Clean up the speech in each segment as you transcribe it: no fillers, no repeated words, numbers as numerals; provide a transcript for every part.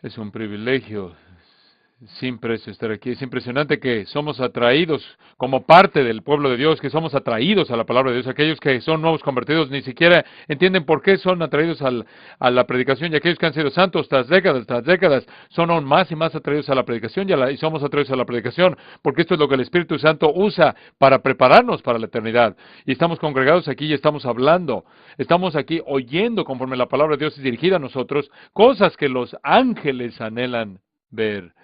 Es un privilegio sin precio estar aquí. Es impresionante que somos atraídos como parte del pueblo de Dios, que somos atraídos a la palabra de Dios. Aquellos que son nuevos convertidos ni siquiera entienden por qué son atraídos a la predicación, y aquellos que han sido santos tras décadas, son aún más y más atraídos a la predicación, y somos atraídos a la predicación, porque esto es lo que el Espíritu Santo usa para prepararnos para la eternidad. Y estamos congregados aquí y estamos hablando, estamos aquí oyendo conforme la palabra de Dios es dirigida a nosotros, cosas que los ángeles anhelan ver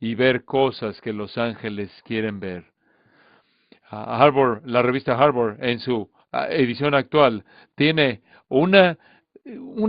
y ver cosas que los ángeles quieren ver. La revista Harvard, en su edición actual, tiene un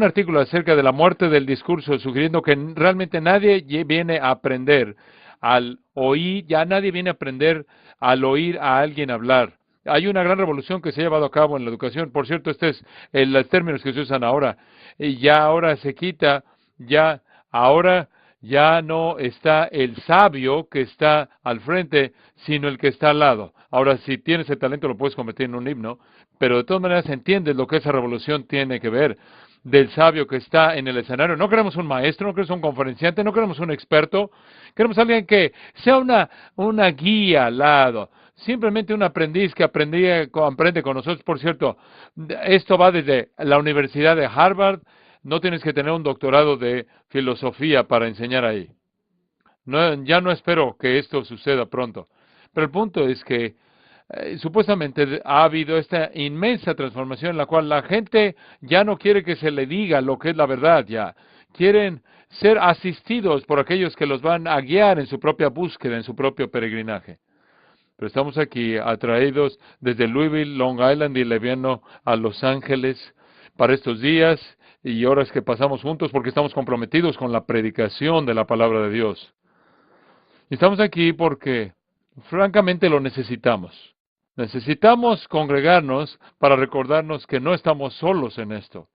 artículo acerca de la muerte del discurso, sugiriendo que realmente nadie viene a aprender al oír, ya nadie viene a aprender al oír a alguien hablar. Hay una gran revolución que se ha llevado a cabo en la educación. Por cierto, este es los términos que se usan ahora. Y ya ahora se quita, ya ahora ya no está el sabio que está al frente, sino el que está al lado. Ahora, si tienes el talento, lo puedes convertir en un himno, pero de todas maneras entiendes lo que esa revolución tiene que ver del sabio que está en el escenario. No queremos un maestro, no queremos un conferenciante, no queremos un experto, queremos alguien que sea una guía al lado, simplemente un aprendiz que aprende con nosotros. Por cierto, esto va desde la Universidad de Harvard. No tienes que tener un doctorado de filosofía para enseñar ahí. No, ya no espero que esto suceda pronto. Pero el punto es que supuestamente ha habido esta inmensa transformación en la cual la gente ya no quiere que se le diga lo que es la verdad ya. Quieren ser asistidos por aquellos que los van a guiar en su propia búsqueda, en su propio peregrinaje. Pero estamos aquí atraídos desde Louisville, Long Island y Leviano a Los Ángeles para estos días y horas que pasamos juntos porque estamos comprometidos con la predicación de la palabra de Dios. Y estamos aquí porque francamente lo necesitamos. Necesitamos congregarnos para recordarnos que no estamos solos en esto.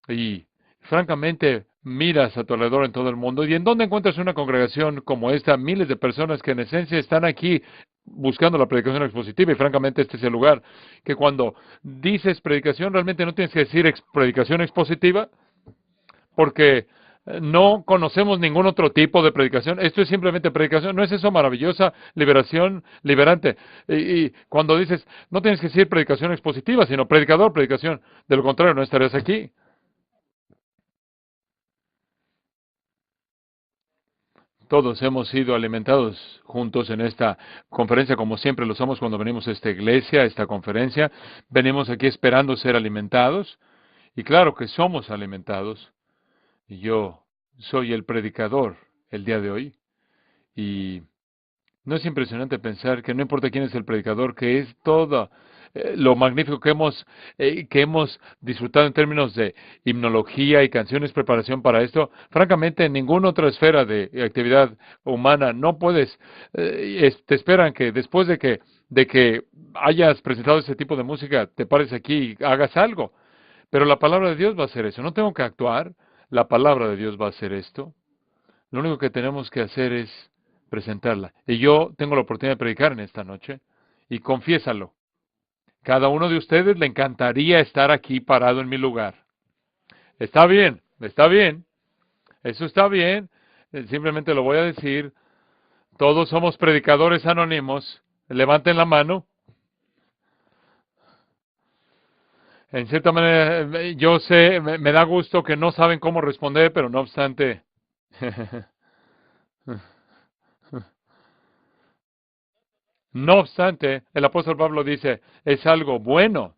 Y francamente miras a tu alrededor en todo el mundo, y en dónde encuentras una congregación como esta, miles de personas que en esencia están aquí buscando la predicación expositiva, y francamente este es el lugar que cuando dices predicación realmente no tienes que decir predicación expositiva, porque no conocemos ningún otro tipo de predicación. Esto es simplemente predicación. ¿No es eso maravillosa? Liberación, liberante. Y cuando dices, no tienes que decir predicación expositiva, sino predicador, predicación. De lo contrario, no estarías aquí. Todos hemos sido alimentados juntos en esta conferencia, como siempre lo somos cuando venimos a esta iglesia, a esta conferencia. Venimos aquí esperando ser alimentados. Y claro que somos alimentados. Y yo soy el predicador el día de hoy. Y no es impresionante pensar que no importa quién es el predicador, que es todo lo magnífico que hemos disfrutado en términos de himnología y canciones, preparación para esto. Francamente, en ninguna otra esfera de actividad humana no puedes, te esperan que después de que hayas presentado ese tipo de música, te pares aquí y hagas algo. Pero la palabra de Dios va a hacer eso. No tengo que actuar. La palabra de Dios va a hacer esto. Lo único que tenemos que hacer es presentarla. Y yo tengo la oportunidad de predicar en esta noche. Y confiésalo. Cada uno de ustedes le encantaría estar aquí parado en mi lugar. Está bien, está bien. Eso está bien. Simplemente lo voy a decir. Todos somos predicadores anónimos. Levanten la mano. En cierta manera, yo sé, me da gusto que no saben cómo responder, pero no obstante, no obstante, el apóstol Pablo dice, es algo bueno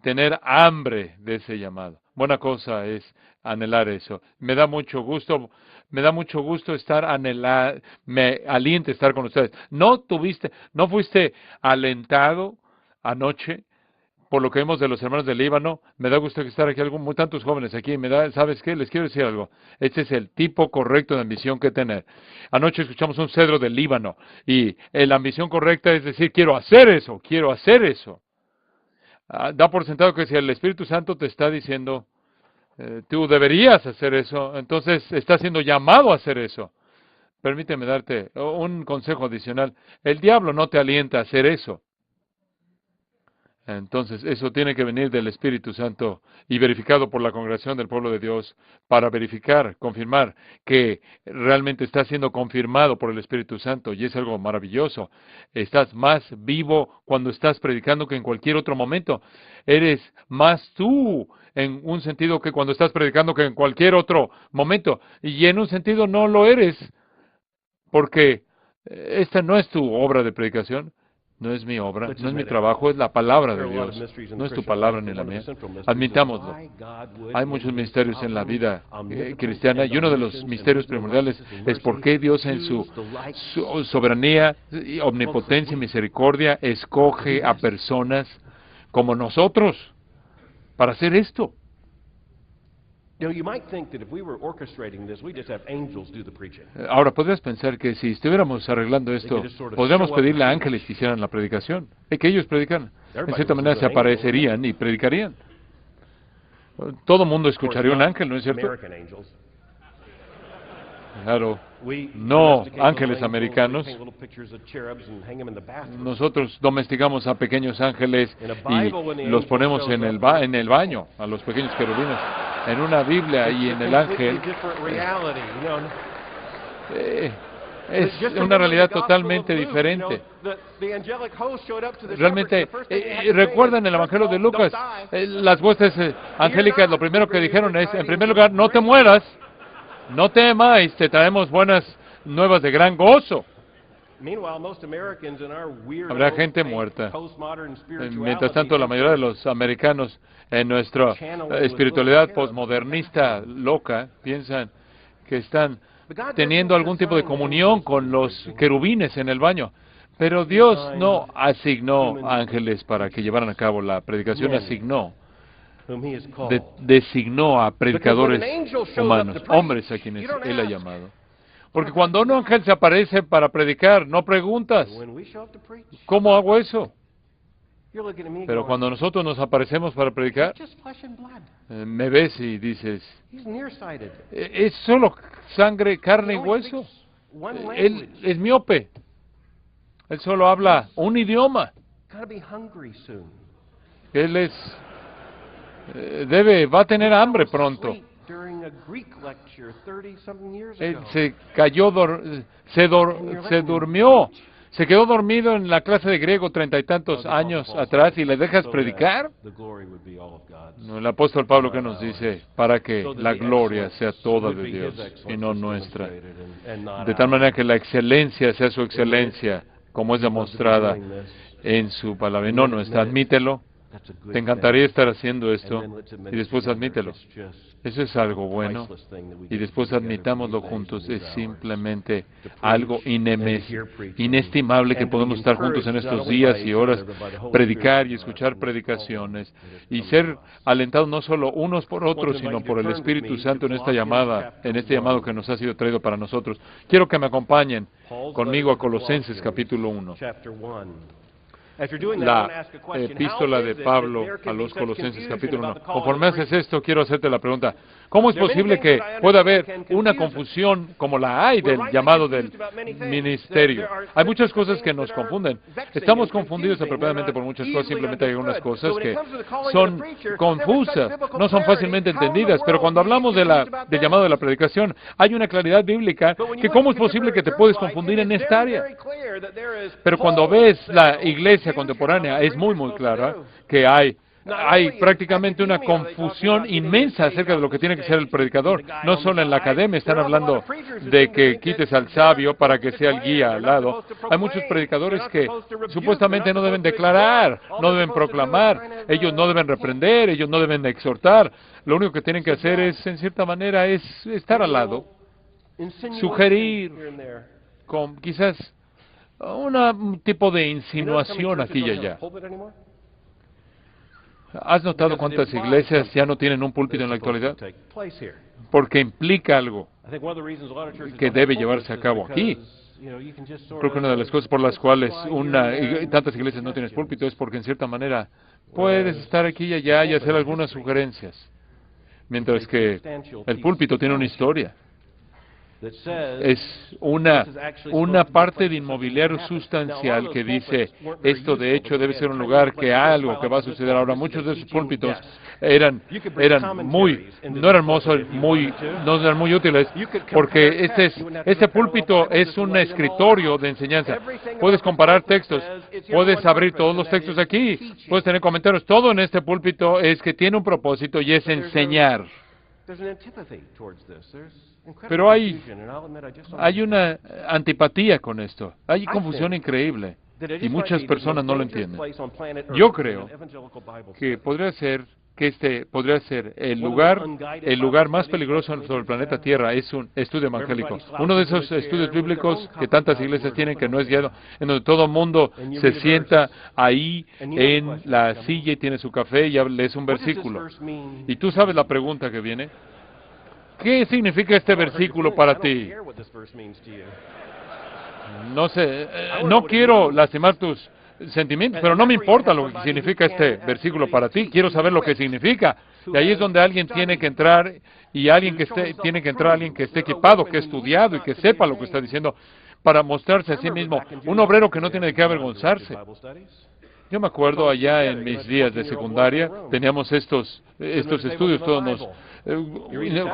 tener hambre de ese llamado. Buena cosa es anhelar eso. Me da mucho gusto estar me alienta estar con ustedes. No fuiste alentado anoche por lo que vemos de los hermanos del Líbano. Me da gusto estar aquí, tantos jóvenes aquí. ¿Sabes qué? Les quiero decir algo. Este es el tipo correcto de ambición que tener. Anoche escuchamos un cedro del Líbano y la ambición correcta es decir, quiero hacer eso, quiero hacer eso. Da por sentado que si el Espíritu Santo te está diciendo, tú deberías hacer eso, entonces estás siendo llamado a hacer eso. Permíteme darte un consejo adicional. El diablo no te alienta a hacer eso. Entonces, eso tiene que venir del Espíritu Santo y verificado por la congregación del pueblo de Dios para verificar, confirmar que realmente está siendo confirmado por el Espíritu Santo y es algo maravilloso. Estás más vivo cuando estás predicando que en cualquier otro momento. Eres más tú en un sentido que cuando estás predicando que en cualquier otro momento. Y en un sentido no lo eres porque esta no es tu obra de predicación. No es mi obra, no es mi trabajo, es la palabra de Dios. No es tu palabra ni la mía. Admitámoslo. Hay muchos misterios en la vida cristiana y uno de los misterios primordiales es por qué Dios en su soberanía, omnipotencia y misericordia escoge a personas como nosotros para hacer esto. Ahora, podrías pensar que si estuviéramos arreglando esto, podríamos pedirle a ángeles que hicieran la predicación, que ellos predicaran. En cierta manera se aparecerían y predicarían. Todo el mundo escucharía un ángel, ¿no es cierto? Claro, no ángeles americanos. Nosotros domesticamos a pequeños ángeles y los ponemos en el baño, a los pequeños querubines. En una Biblia y en el ángel es una realidad totalmente diferente. Realmente, recuerdan el Evangelio de Lucas, las huestes angélicas lo primero que dijeron es, en primer lugar, no te mueras, no temáis, te traemos buenas nuevas de gran gozo. Habrá gente muerta. Mientras tanto, la mayoría de los americanos en nuestra espiritualidad posmodernista loca piensan que están teniendo algún tipo de comunión con los querubines en el baño. Pero Dios no asignó ángeles para que llevaran a cabo la predicación, designó a predicadores humanos, hombres a quienes Él ha llamado. Porque cuando un ángel se aparece para predicar, no preguntas, ¿cómo hago eso? Pero cuando nosotros nos aparecemos para predicar, me ves y dices, es solo sangre, carne y hueso. Él es miope. Él solo habla un idioma. Él va a tener hambre pronto. Él se cayó, se durmió, se quedó dormido en la clase de griego 30 y tantos años atrás y le dejas predicar. No, el apóstol Pablo que nos dice, para que la gloria sea toda de Dios y no nuestra. De tal manera que la excelencia sea su excelencia, como es demostrada en su palabra, y no nuestra. Admítelo. Te encantaría estar haciendo esto y después admítelo. Eso es algo bueno y después admitámoslo juntos. Es simplemente algo inestimable que podemos estar juntos en estos días y horas, predicar y escuchar predicaciones y ser alentados no solo unos por otros, sino por el Espíritu Santo en esta llamada, en este llamado que nos ha sido traído para nosotros. Quiero que me acompañen conmigo a Colosenses capítulo 1. La epístola de Pablo a los Colosenses capítulo 1. Conforme haces esto, quiero hacerte la pregunta, ¿cómo es posible que pueda haber una confusión como la hay del llamado del ministerio? Hay muchas cosas que nos confunden. Estamos confundidos apropiadamente por muchas cosas, simplemente hay algunas cosas que son confusas, no son fácilmente entendidas, pero cuando hablamos del llamado de la predicación, hay una claridad bíblica que cómo es posible que te puedes confundir en esta área. Pero cuando ves la iglesia contemporánea, es muy clara que hay prácticamente una confusión inmensa acerca de lo que tiene que ser el predicador. No solo en la academia están hablando de que quites al sabio para que sea el guía al lado. Hay muchos predicadores que supuestamente no deben declarar, no deben proclamar, ellos no deben reprender, ellos no deben exhortar. Lo único que tienen que hacer es, en cierta manera, es estar al lado, sugerir, con quizás un tipo de insinuación aquí y allá. ¿Has notado cuántas iglesias ya no tienen un púlpito en la actualidad? Porque implica algo que debe llevarse a cabo aquí. Creo que una de las cosas por las cuales tantas iglesias no tienen púlpito es porque en cierta manera puedes estar aquí y allá y hacer algunas sugerencias, mientras que el púlpito tiene una historia. Es una parte de inmobiliario sustancial que dice, esto de hecho debe ser un lugar que algo que va a suceder ahora. Muchos de esos púlpitos no eran muy útiles, porque este púlpito es un escritorio de enseñanza. Puedes comparar textos, puedes abrir todos los textos aquí, puedes tener comentarios. Todo en este púlpito es que tiene un propósito y es enseñar. Pero hay una antipatía con esto. Hay confusión increíble. Y muchas personas no lo entienden. Yo creo que podría ser el lugar más peligroso sobre el planeta Tierra es un estudio evangélico. Uno de esos estudios bíblicos que tantas iglesias tienen que no es guiado, en donde todo el mundo se sienta ahí en la silla y tiene su café y lees un versículo. Y tú sabes la pregunta que viene. ¿Qué significa este versículo para ti? No sé, no quiero lastimar tus sentimientos, pero no me importa lo que significa este versículo para ti. Quiero saber lo que significa. Y ahí es donde alguien tiene que entrar, y alguien que esté equipado, que ha estudiado y que sepa lo que está diciendo para mostrarse a sí mismo. Un obrero que no tiene de qué avergonzarse. Yo me acuerdo allá en mis días de secundaria, teníamos estos estudios, todos los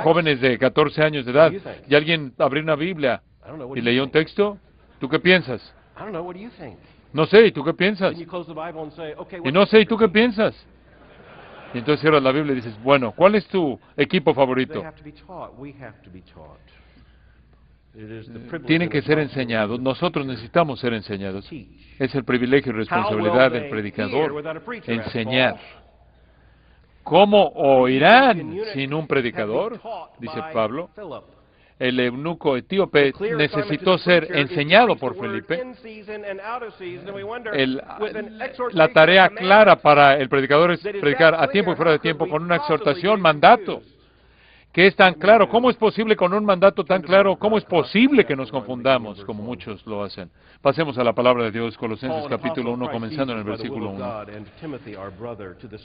jóvenes de 14 años de edad, y alguien abrió una Biblia y leía un texto. ¿Tú qué piensas? No sé, ¿y tú qué piensas? Y no sé, ¿y tú qué piensas? Y entonces cierras la Biblia y dices, bueno, ¿cuál es tu equipo favorito? Tienen que ser enseñados. Nosotros necesitamos ser enseñados. Es el privilegio y responsabilidad del predicador enseñar. ¿Cómo oirán sin un predicador? Dice Pablo. El eunuco etíope necesitó ser enseñado por Felipe. La tarea clara para el predicador es predicar a tiempo y fuera de tiempo con una exhortación, mandato, que es tan claro. ¿Cómo es posible con un mandato tan claro? ¿Cómo es posible que nos confundamos como muchos lo hacen? Pasemos a la palabra de Dios, Colosenses capítulo 1, comenzando en el versículo 1.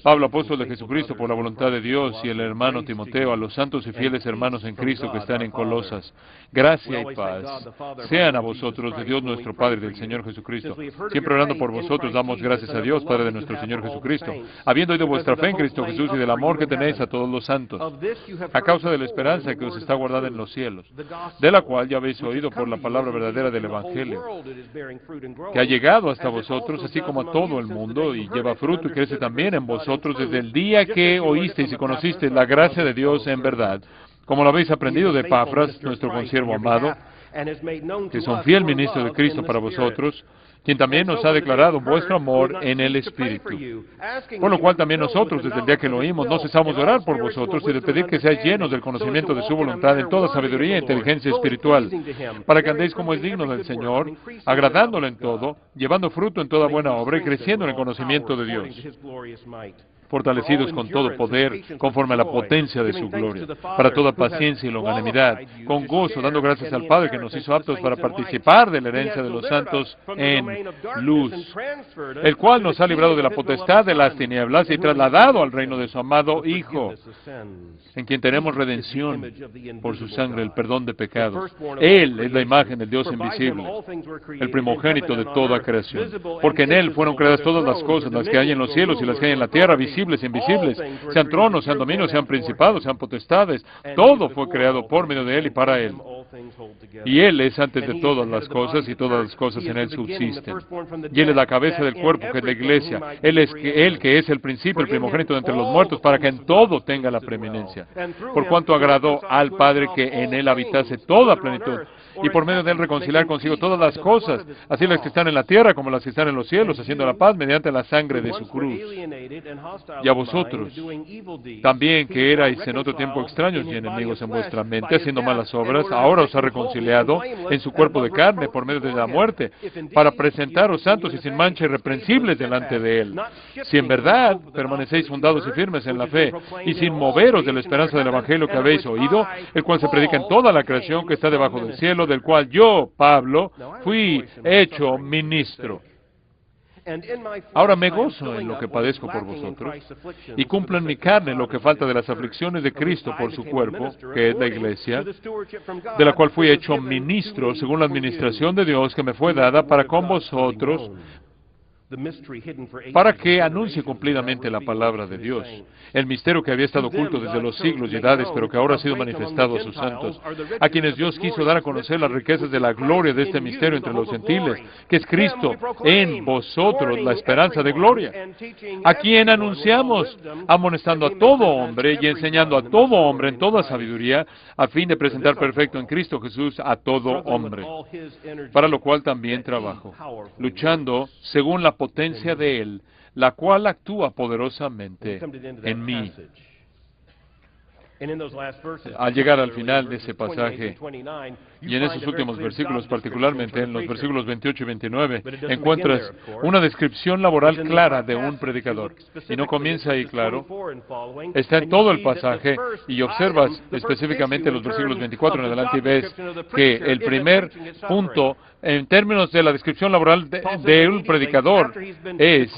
Pablo, apóstol de Jesucristo, por la voluntad de Dios, y el hermano Timoteo, a los santos y fieles hermanos en Cristo que están en Colosas, gracia y paz sean a vosotros de Dios nuestro Padre y del Señor Jesucristo. Siempre orando por vosotros, damos gracias a Dios, Padre de nuestro Señor Jesucristo, habiendo oído vuestra fe en Cristo Jesús y del amor que tenéis a todos los santos, a causa de la esperanza que os está guardada en los cielos, de la cual ya habéis oído por la palabra verdadera del Evangelio, que ha llegado hasta vosotros, así como a todo el mundo, y lleva fruto y crece también en vosotros desde el día que oísteis y conocisteis la gracia de Dios en verdad, como lo habéis aprendido de Epafras, nuestro consiervo amado, que es un fiel ministro de Cristo para vosotros, quien también nos ha declarado vuestro amor en el Espíritu. Por lo cual también nosotros, desde el día que lo oímos, no cesamos de orar por vosotros y de pedir que seáis llenos del conocimiento de su voluntad en toda sabiduría e inteligencia espiritual, para que andéis como es digno del Señor, agradándole en todo, llevando fruto en toda buena obra y creciendo en el conocimiento de Dios, fortalecidos con todo poder, conforme a la potencia de su gloria, para toda paciencia y longanimidad, con gozo, dando gracias al Padre que nos hizo aptos para participar de la herencia de los santos en luz, el cual nos ha librado de la potestad de las tinieblas y trasladado al reino de su amado Hijo, en quien tenemos redención por su sangre, el perdón de pecados. Él es la imagen del Dios invisible, el primogénito de toda creación, porque en Él fueron creadas todas las cosas, las que hay en los cielos y las que hay en la tierra, visibles e invisibles, sean tronos, sean dominios, sean principados, sean potestades. Todo fue creado por medio de Él y para Él. Y Él es antes de todas las cosas, y todas las cosas en Él subsisten. Y Él es la cabeza del cuerpo, que es la iglesia. Él que es el principio, el primogénito de entre los muertos, para que en todo tenga la preeminencia. Por cuanto agradó al Padre que en Él habitase toda plenitud, y por medio de Él reconciliar consigo todas las cosas, así las que están en la tierra como las que están en los cielos, haciendo la paz mediante la sangre de su cruz. Y a vosotros, también que erais en otro tiempo extraños y enemigos en vuestra mente, haciendo malas obras, ahora os ha reconciliado en su cuerpo de carne por medio de la muerte, para presentaros santos y sin mancha irreprensibles delante de Él. Si en verdad permanecéis fundados y firmes en la fe, y sin moveros de la esperanza del Evangelio que habéis oído, el cual se predica en toda la creación que está debajo del cielo, del cual yo, Pablo, fui hecho ministro. Ahora me gozo en lo que padezco por vosotros y cumplo en mi carne lo que falta de las aflicciones de Cristo por su cuerpo, que es la Iglesia, de la cual fui hecho ministro según la administración de Dios que me fue dada para con vosotros, para que anuncie cumplidamente la palabra de Dios, el misterio que había estado oculto desde los siglos y edades, pero que ahora ha sido manifestado a sus santos, a quienes Dios quiso dar a conocer las riquezas de la gloria de este misterio entre los gentiles, que es Cristo en vosotros, la esperanza de gloria, a quien anunciamos, amonestando a todo hombre y enseñando a todo hombre en toda sabiduría, a fin de presentar perfecto en Cristo Jesús a todo hombre, para lo cual también trabajo, luchando según la potencia de Él, la cual actúa poderosamente en mí. Al llegar al final de ese pasaje, y en esos últimos versículos, particularmente en los versículos 28 y 29, encuentras una descripción laboral clara de un predicador. Y no comienza ahí, claro. Está en todo el pasaje, y observas específicamente los versículos 24 en adelante y ves que el primer punto, en términos de la descripción laboral de un predicador, es,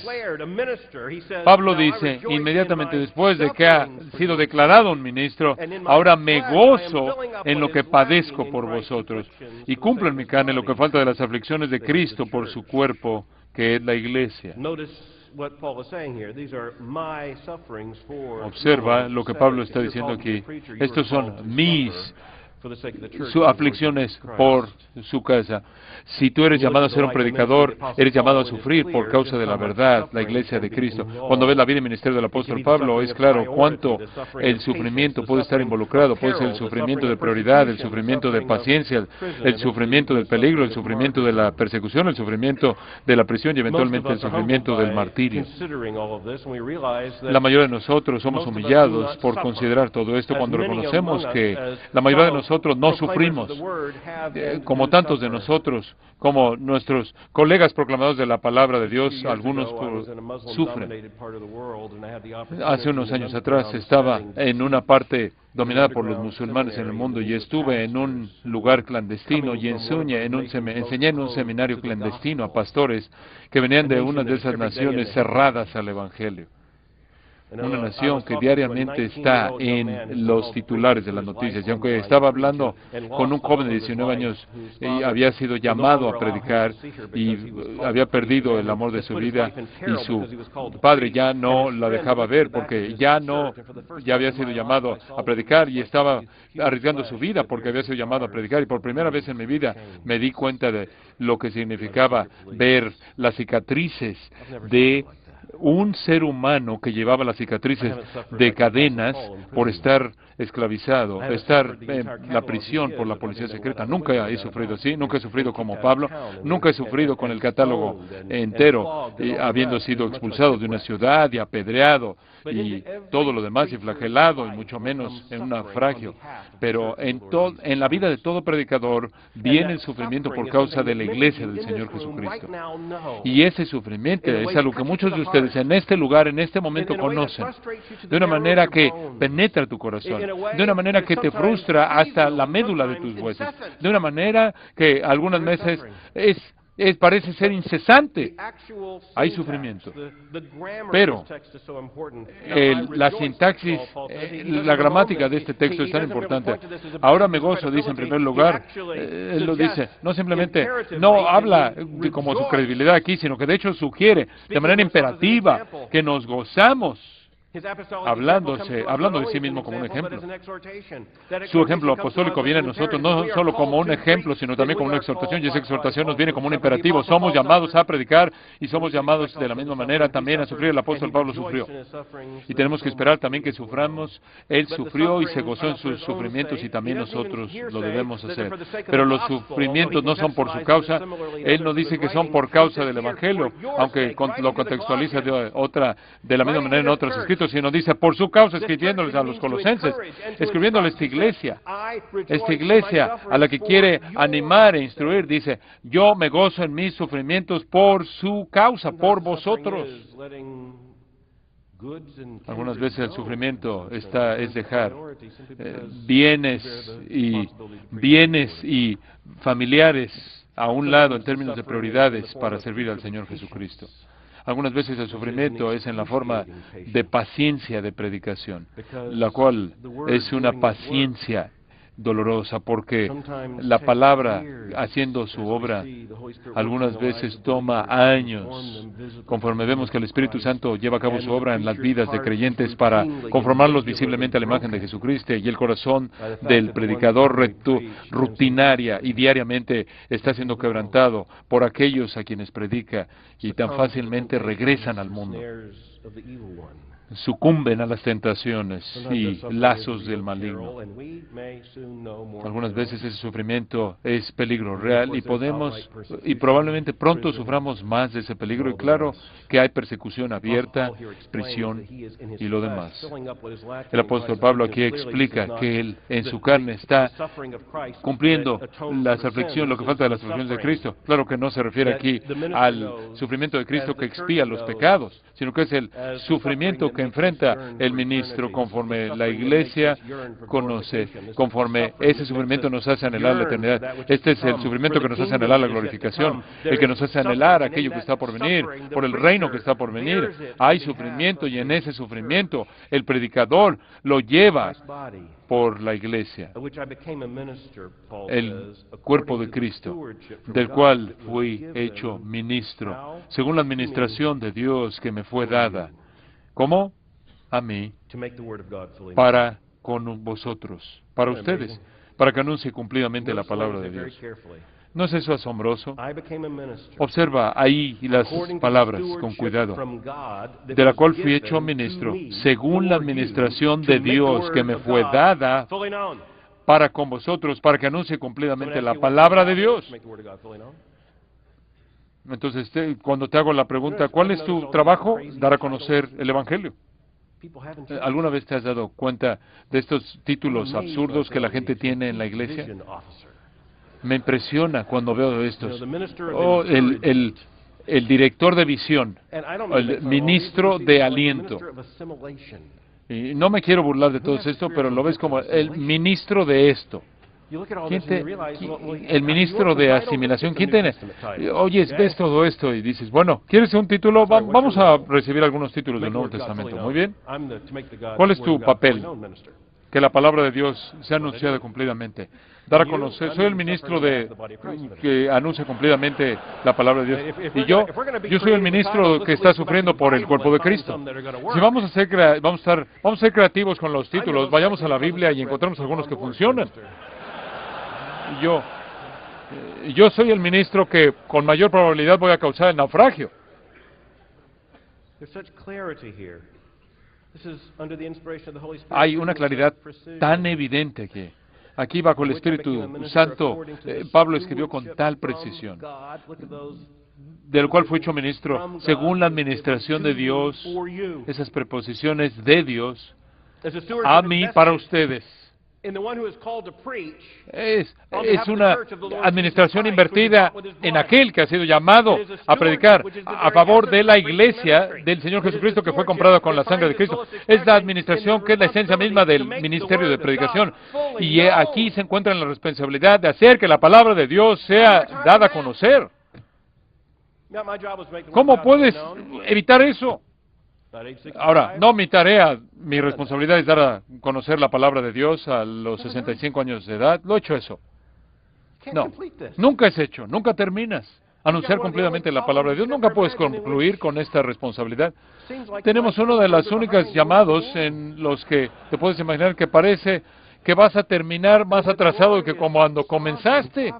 Pablo dice, inmediatamente después de que ha sido declarado un ministro, ahora me gozo en lo que padezco por vosotros y cumplo en mi carne lo que falta de las aflicciones de Cristo por su cuerpo, que es la Iglesia. Observa lo que Pablo está diciendo aquí. Estos son mis aflicciones por su casa. Si tú eres llamado a ser un predicador, eres llamado a sufrir por causa de la verdad, la Iglesia de Cristo. Cuando ves la vida y ministerio del apóstol Pablo, es claro cuánto el sufrimiento puede estar involucrado. Puede ser el sufrimiento de prioridad, el sufrimiento de paciencia, el sufrimiento del peligro, el sufrimiento de la persecución, el sufrimiento de la prisión y eventualmente el sufrimiento del martirio. La mayoría de nosotros somos humillados por considerar todo esto cuando reconocemos que la mayoría de nosotros no sufrimos, como tantos de nosotros, como nuestros colegas proclamadores de la palabra de Dios, algunos sufren. Hace unos años atrás estaba en una parte dominada por los musulmanes en el mundo y estuve en un lugar clandestino y enseñé en un seminario clandestino a pastores que venían de una de esas naciones cerradas al Evangelio. Una nación que diariamente está en los titulares de las noticias. Y aunque estaba hablando con un joven de 19 años, y había sido llamado a predicar y había perdido el amor de su vida y su padre ya no la dejaba ver porque ya había sido llamado a predicar y estaba arriesgando su vida porque había sido llamado a predicar. Y por primera vez en mi vida me di cuenta de lo que significaba ver las cicatrices de un ser humano que llevaba las cicatrices de cadenas por estar esclavizado, estar en la prisión por la policía secreta. Nunca he sufrido así, nunca he sufrido como Pablo, nunca he sufrido con el catálogo entero, habiendo sido expulsado de una ciudad y apedreado y todo lo demás y flagelado y mucho menos en un naufragio. Pero en la vida de todo predicador viene el sufrimiento por causa de la Iglesia del Señor Jesucristo. Y ese sufrimiento es algo que muchos de ustedes en este lugar, en este momento conocen, de una manera que penetra tu corazón, de una manera que te frustra hasta la médula de tus huesos, de una manera que algunas veces parece ser incesante. Hay sufrimiento. Pero la sintaxis, la gramática de este texto es tan importante. Ahora me gozo, dice en primer lugar, él lo dice, no simplemente, no habla como su credibilidad aquí, sino que de hecho sugiere de manera imperativa que nos gozamos. Hablando de sí mismo como un ejemplo. Su ejemplo apostólico viene a nosotros no solo como un ejemplo, sino también como una exhortación, y esa exhortación nos viene como un imperativo. Somos llamados a predicar y somos llamados de la misma manera también a sufrir. El apóstol Pablo sufrió. Y tenemos que esperar también que suframos. Él sufrió y se gozó en sus sufrimientos y también nosotros lo debemos hacer. Pero los sufrimientos no son por su causa. Él no dice que son por causa del Evangelio, aunque lo contextualiza de la misma manera en otros escritos, sino dice por su causa, escribiéndoles a los colosenses, escribiéndoles esta iglesia a la que quiere animar e instruir, dice, yo me gozo en mis sufrimientos por su causa, por vosotros. Algunas veces el sufrimiento es dejar bienes y familiares a un lado en términos de prioridades para servir al Señor Jesucristo. Algunas veces el sufrimiento es en la forma de paciencia de predicación, la cual es una paciencia dolorosa, porque la palabra, haciendo su obra, algunas veces toma años, conforme vemos que el Espíritu Santo lleva a cabo su obra en las vidas de creyentes para conformarlos visiblemente a la imagen de Jesucristo, y el corazón del predicador rutinaria y diariamente está siendo quebrantado por aquellos a quienes predica, y tan fácilmente regresan al mundo, sucumben a las tentaciones y lazos del maligno. Algunas veces ese sufrimiento es peligro real y probablemente pronto suframos más de ese peligro, y claro que hay persecución abierta, prisión y lo demás. El apóstol Pablo aquí explica que él en su carne está cumpliendo las aflicciones, lo que falta de las aflicciones de Cristo. Claro que no se refiere aquí al sufrimiento de Cristo que expía los pecados, sino que es el sufrimiento que enfrenta el ministro conforme la iglesia conoce, conforme ese sufrimiento nos hace anhelar la eternidad. Este es el sufrimiento que nos hace anhelar la glorificación, el que nos hace anhelar aquello que está por venir, por el reino que está por venir. Hay sufrimiento, y en ese sufrimiento el predicador lo lleva por la iglesia, el cuerpo de Cristo, del cual fui hecho ministro, según la administración de Dios que me fue dada. ¿Cómo? A mí, para con vosotros, para ustedes, para que anuncie cumplidamente la palabra de Dios. ¿No es eso asombroso? Observa ahí las palabras con cuidado. De la cual fui hecho ministro, según la administración de Dios que me fue dada para con vosotros, para que anuncie cumplidamente la palabra de Dios. Entonces, cuando te hago la pregunta, ¿cuál es tu trabajo? Dar a conocer el Evangelio. ¿Alguna vez te has dado cuenta de estos títulos absurdos que la gente tiene en la iglesia? Me impresiona cuando veo estos. Oh, el director de visión, el ministro de aliento. Y no me quiero burlar de todo esto, pero lo ves como el ministro de esto. El ministro de asimilación, ¿quién tiene? Oyes, ves todo esto y dices, bueno, ¿quieres un título? Vamos a recibir algunos títulos del Nuevo Testamento. Muy bien. ¿Cuál es tu papel? Que la palabra de Dios sea anunciada cumplidamente. Dar a conocer, soy el ministro que anuncia cumplidamente la palabra de Dios. Y yo soy el ministro que está sufriendo por el cuerpo de Cristo. Si vamos a ser creativos con los títulos, vayamos a la Biblia y encontramos algunos que funcionan. Yo soy el ministro que con mayor probabilidad voy a causar el naufragio. Hay una claridad tan evidente que aquí bajo el Espíritu Santo, Pablo escribió con tal precisión, del cual fue hecho ministro según la administración de Dios, esas preposiciones de Dios, a mí, para ustedes. Es una administración invertida en aquel que ha sido llamado a predicar a favor de la iglesia del Señor Jesucristo, que fue comprada con la sangre de Cristo. Es la administración que es la esencia misma del ministerio de predicación. Y aquí se encuentra en la responsabilidad de hacer que la palabra de Dios sea dada a conocer. ¿Cómo puedes evitar eso? Ahora, no mi tarea, mi responsabilidad es dar a conocer la palabra de Dios a los 65 años de edad. ¿Lo he hecho eso? No, nunca es hecho, nunca terminas. Anunciar completamente la palabra de Dios, nunca puedes concluir con esta responsabilidad. Tenemos uno de los únicos llamados en los que te puedes imaginar que parece que vas a terminar más atrasado que como cuando comenzaste.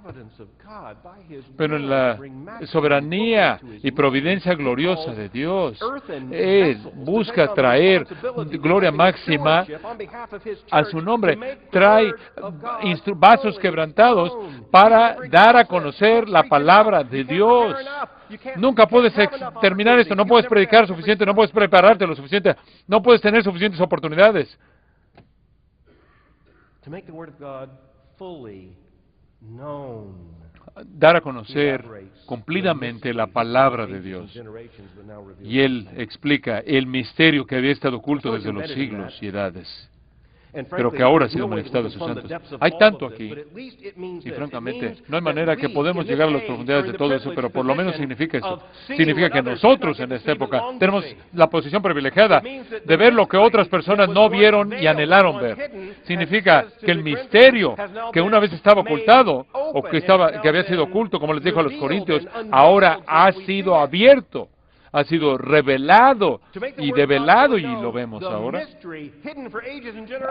Pero en la soberanía y providencia gloriosa de Dios, Él busca traer gloria máxima a su nombre. Trae vasos quebrantados para dar a conocer la palabra de Dios. Nunca puedes terminar esto, no puedes predicar suficiente, no puedes prepararte lo suficiente, no puedes tener suficientes oportunidades. Dar a conocer cumplidamente la palabra de Dios. Y Él explica el misterio que había estado oculto desde los siglos y edades. pero que ahora ha sido manifestado a sus santos. Hay tanto aquí, y francamente, no hay manera que podemos llegar a las profundidades de todo eso, pero por lo menos significa eso. Significa que nosotros en esta época tenemos la posición privilegiada de ver lo que otras personas no vieron y anhelaron ver. Significa que el misterio que una vez estaba ocultado, o que había sido oculto, como les dijo a los Corintios, ahora ha sido abierto. Ha sido revelado y develado, y lo vemos ahora.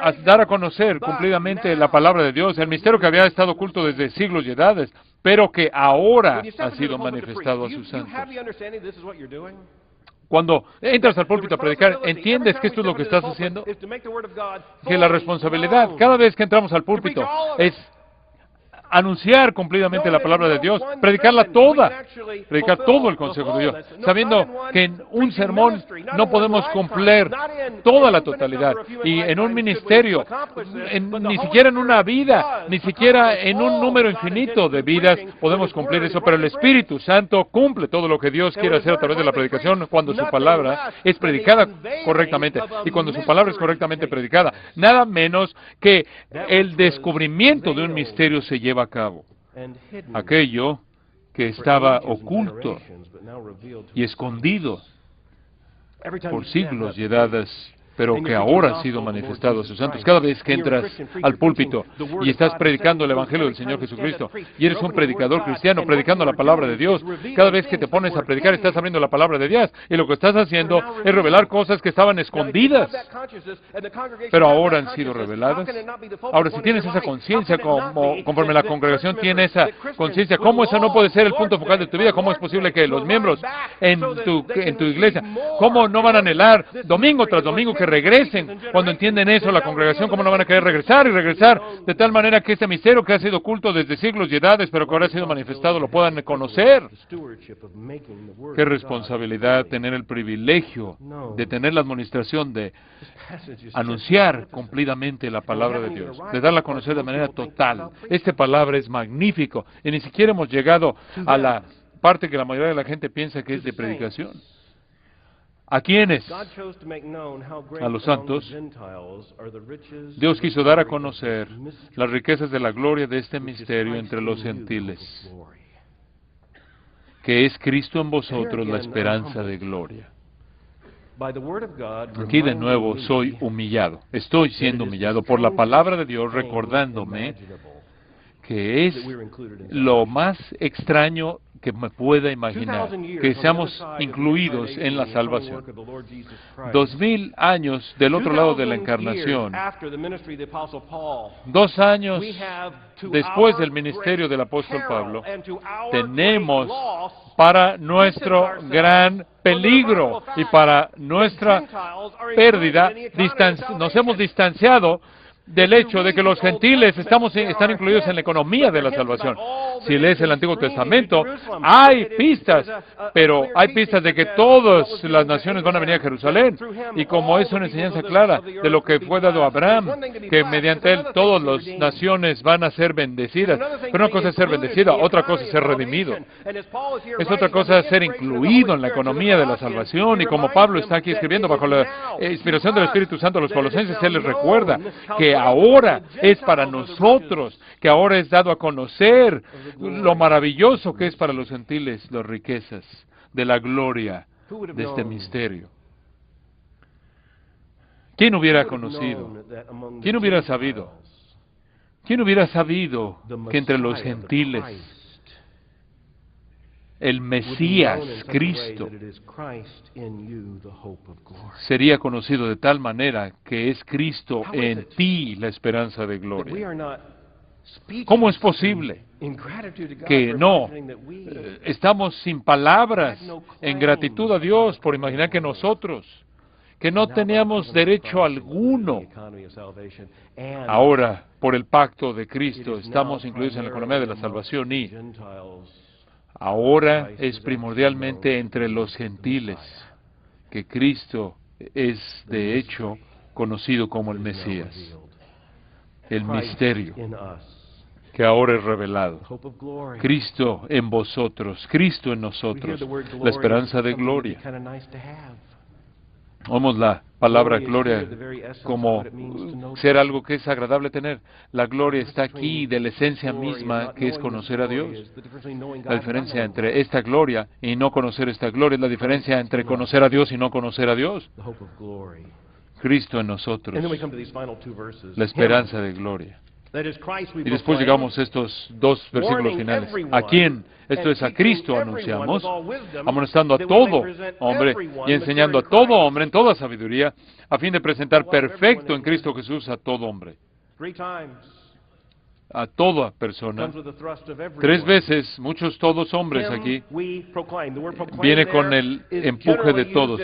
A dar a conocer cumplidamente la palabra de Dios, el misterio que había estado oculto desde siglos y edades, pero que ahora ha sido manifestado a sus santos. Cuando entras al púlpito a predicar, ¿entiendes que esto es lo que estás haciendo? Que la responsabilidad, cada vez que entramos al púlpito, es anunciar cumplidamente la palabra de Dios, predicarla toda, predicar todo el consejo de Dios, sabiendo que en un sermón no podemos cumplir toda la totalidad, y en un ministerio, ni siquiera en una vida, ni siquiera en un número infinito de vidas podemos cumplir eso, pero el Espíritu Santo cumple todo lo que Dios quiere hacer a través de la predicación cuando su palabra es predicada correctamente, y cuando su palabra es correctamente predicada, nada menos que el descubrimiento de un misterio se lleva a cabo. Aquello que estaba oculto y escondido por siglos y edades, pero que ahora ha sido manifestado a sus santos. Cada vez que entras al púlpito y estás predicando el Evangelio del Señor Jesucristo, y eres un predicador cristiano predicando la palabra de Dios, cada vez que te pones a predicar estás abriendo la palabra de Dios, y lo que estás haciendo es revelar cosas que estaban escondidas, pero ahora han sido reveladas. Ahora, si tienes esa conciencia, conforme la congregación tiene esa conciencia, ¿cómo eso no puede ser el punto focal de tu vida? ¿Cómo es posible que los miembros en tu iglesia, cómo no van a anhelar domingo tras domingo que regresen? Cuando entienden eso, la congregación, ¿cómo no van a querer regresar y regresar? De tal manera que este misterio que ha sido oculto desde siglos y edades, pero que ahora ha sido manifestado, lo puedan conocer. Qué responsabilidad tener el privilegio de tener la administración de anunciar cumplidamente la palabra de Dios, de darla a conocer de manera total. Esta palabra es magnífico, y ni siquiera hemos llegado a la parte que la mayoría de la gente piensa que es de predicación. ¿A quiénes? A los santos. Dios quiso dar a conocer las riquezas de la gloria de este misterio entre los gentiles, que es Cristo en vosotros, la esperanza de gloria. Aquí de nuevo soy humillado, estoy siendo humillado por la palabra de Dios, recordándome que es lo más extraño que me pueda imaginar, que seamos incluidos en la salvación. 2000 años del otro lado de la encarnación, 2 años después del ministerio del apóstol Pablo, tenemos para nuestro gran peligro y para nuestra pérdida, nos hemos distanciado del hecho de que los gentiles están incluidos en la economía de la salvación. Si lees el Antiguo Testamento, hay pistas, pero hay pistas de que todas las naciones van a venir a Jerusalén, y como es una enseñanza clara de lo que fue dado a Abraham, que mediante él todas las naciones van a ser bendecidas. Pero una cosa es ser bendecida, otra cosa es ser redimido. Es otra cosa ser incluido en la economía de la salvación, y como Pablo está aquí escribiendo bajo la inspiración del Espíritu Santo a los colosenses, él les recuerda que ahora es para nosotros, que ahora es dado a conocer lo maravilloso que es para los gentiles las riquezas de la gloria de este misterio. ¿Quién hubiera conocido? ¿Quién hubiera sabido? ¿Quién hubiera sabido que entre los gentiles el Mesías, Cristo, sería conocido de tal manera que es Cristo en ti la esperanza de gloria? ¿Cómo es posible que no estamos sin palabras en gratitud a Dios por imaginar que nosotros, que no teníamos derecho alguno, ahora por el pacto de Cristo estamos incluidos en la economía de la salvación, y ahora es primordialmente entre los gentiles que Cristo es de hecho conocido como el Mesías, el misterio que ahora es revelado. Cristo en vosotros, Cristo en nosotros, la esperanza de gloria. Oímos la palabra gloria como ser algo que es agradable tener. La gloria está aquí de la esencia misma que es conocer a Dios. La diferencia entre esta gloria y no conocer esta gloria es la diferencia entre conocer a Dios y no conocer a Dios. Cristo en nosotros, la esperanza de gloria. Y después llegamos a estos dos versículos finales. ¿A quién? Esto es, a Cristo anunciamos, amonestando a todo hombre y enseñando a todo hombre en toda sabiduría, a fin de presentar perfecto en Cristo Jesús a todo hombre. A toda persona. 3 veces, muchos todos hombres aquí, viene con el empuje de todos.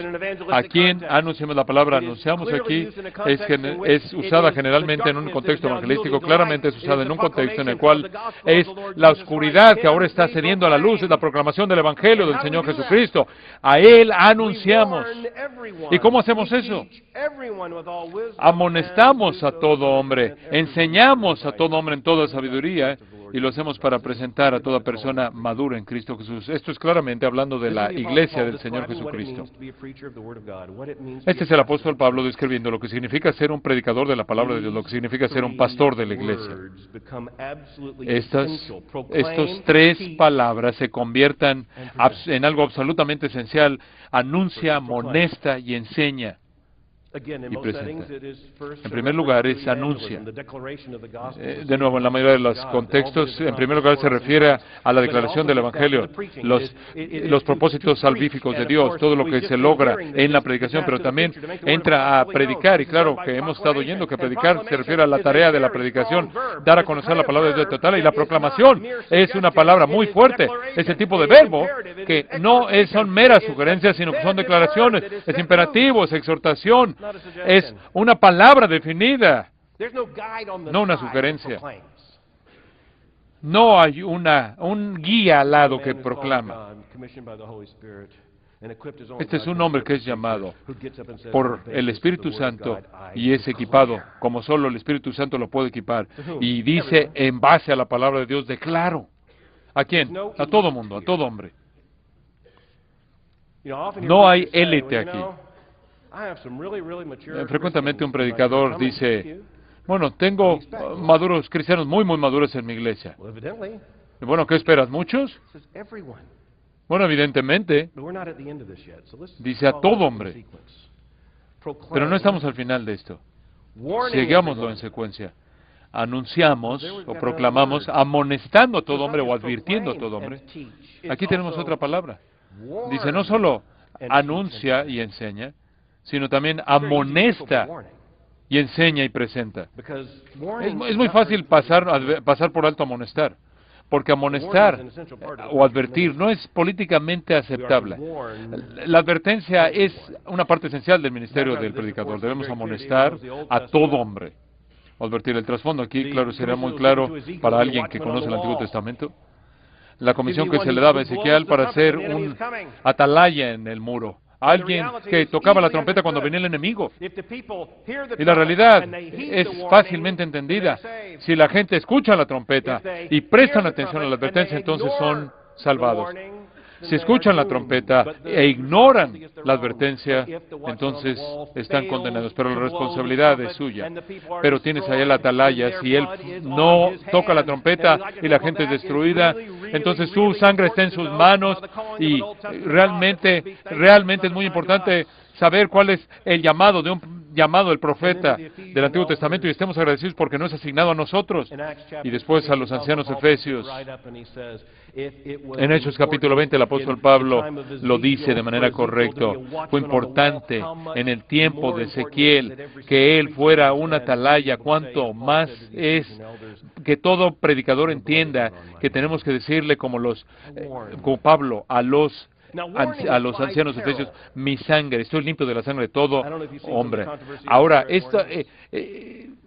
¿A quién anunciamos? La palabra anunciamos aquí es usada generalmente en un contexto evangelístico, claramente es usada en un contexto en el cual es la oscuridad que ahora está cediendo a la luz, es la proclamación del Evangelio del Señor Jesucristo. A Él anunciamos. ¿Y cómo hacemos eso? Amonestamos a todo hombre, enseñamos a todo hombre en toda sabiduría, y lo hacemos para presentar a toda persona madura en Cristo Jesús. Esto es claramente hablando de la iglesia del Señor Jesucristo. Este es el apóstol Pablo describiendo lo que significa ser un predicador de la palabra de Dios, lo que significa ser un pastor de la iglesia. Estos 3 palabras se conviertan en algo absolutamente esencial: anuncia, amonesta y enseña. Y presenta. En primer lugar, es anuncia. De nuevo, en la mayoría de los contextos, en primer lugar se refiere a la declaración del Evangelio, los propósitos salvíficos de Dios, todo lo que se logra en la predicación, pero también entra a predicar. Y claro que hemos estado oyendo que predicar se refiere a la tarea de la predicación, dar a conocer la palabra de Dios total, y la proclamación es una palabra muy fuerte. Es el tipo de verbo que no son meras sugerencias, sino que son declaraciones, es imperativo, es exhortación. Es una palabra definida, no una sugerencia. No hay un guía al lado que proclama. Este es un hombre que es llamado por el Espíritu Santo y es equipado como solo el Espíritu Santo lo puede equipar. Y dice, en base a la palabra de Dios, declaro. ¿A quién? A todo mundo, a todo hombre. No hay élite aquí. Frecuentemente un predicador dice, bueno, tengo maduros cristianos muy maduros en mi iglesia. Bueno, ¿qué esperas? ¿Muchos? Bueno, evidentemente, dice a todo hombre. Pero no estamos al final de esto. Sigámoslo en secuencia. Anunciamos o proclamamos, amonestando a todo hombre o advirtiendo a todo hombre. Aquí tenemos otra palabra. Dice, no solo anuncia y enseña, sino también amonesta y enseña y presenta. Es muy fácil pasar por alto amonestar, porque amonestar o advertir no es políticamente aceptable. La advertencia es una parte esencial del ministerio del predicador. Debemos amonestar a todo hombre. Advertir el trasfondo aquí, claro, será muy claro para alguien que conoce el Antiguo Testamento. La comisión que se le daba a Ezequiel para ser un atalaya en el muro. Alguien que tocaba la trompeta cuando venía el enemigo. Y la realidad es fácilmente entendida. Si la gente escucha la trompeta y prestan atención a la advertencia, entonces son salvados. Si escuchan la trompeta e ignoran la advertencia, entonces están condenados. Pero la responsabilidad es suya. Pero tienes ahí el atalaya. Si él no toca la trompeta y la gente es destruida, entonces su sangre está en sus manos. Y realmente es muy importante saber cuál es el llamado del profeta del Antiguo Testamento, y estemos agradecidos porque no es asignado a nosotros. Y después a los ancianos efesios. En Hechos capítulo 20 el apóstol Pablo lo dice de manera correcta. Fue importante en el tiempo de Ezequiel que él fuera un atalaya. Cuanto más es que todo predicador entienda que tenemos que decirle como Pablo a los ancianos efesios, mi sangre, estoy limpio de la sangre de todo hombre. Ahora, esto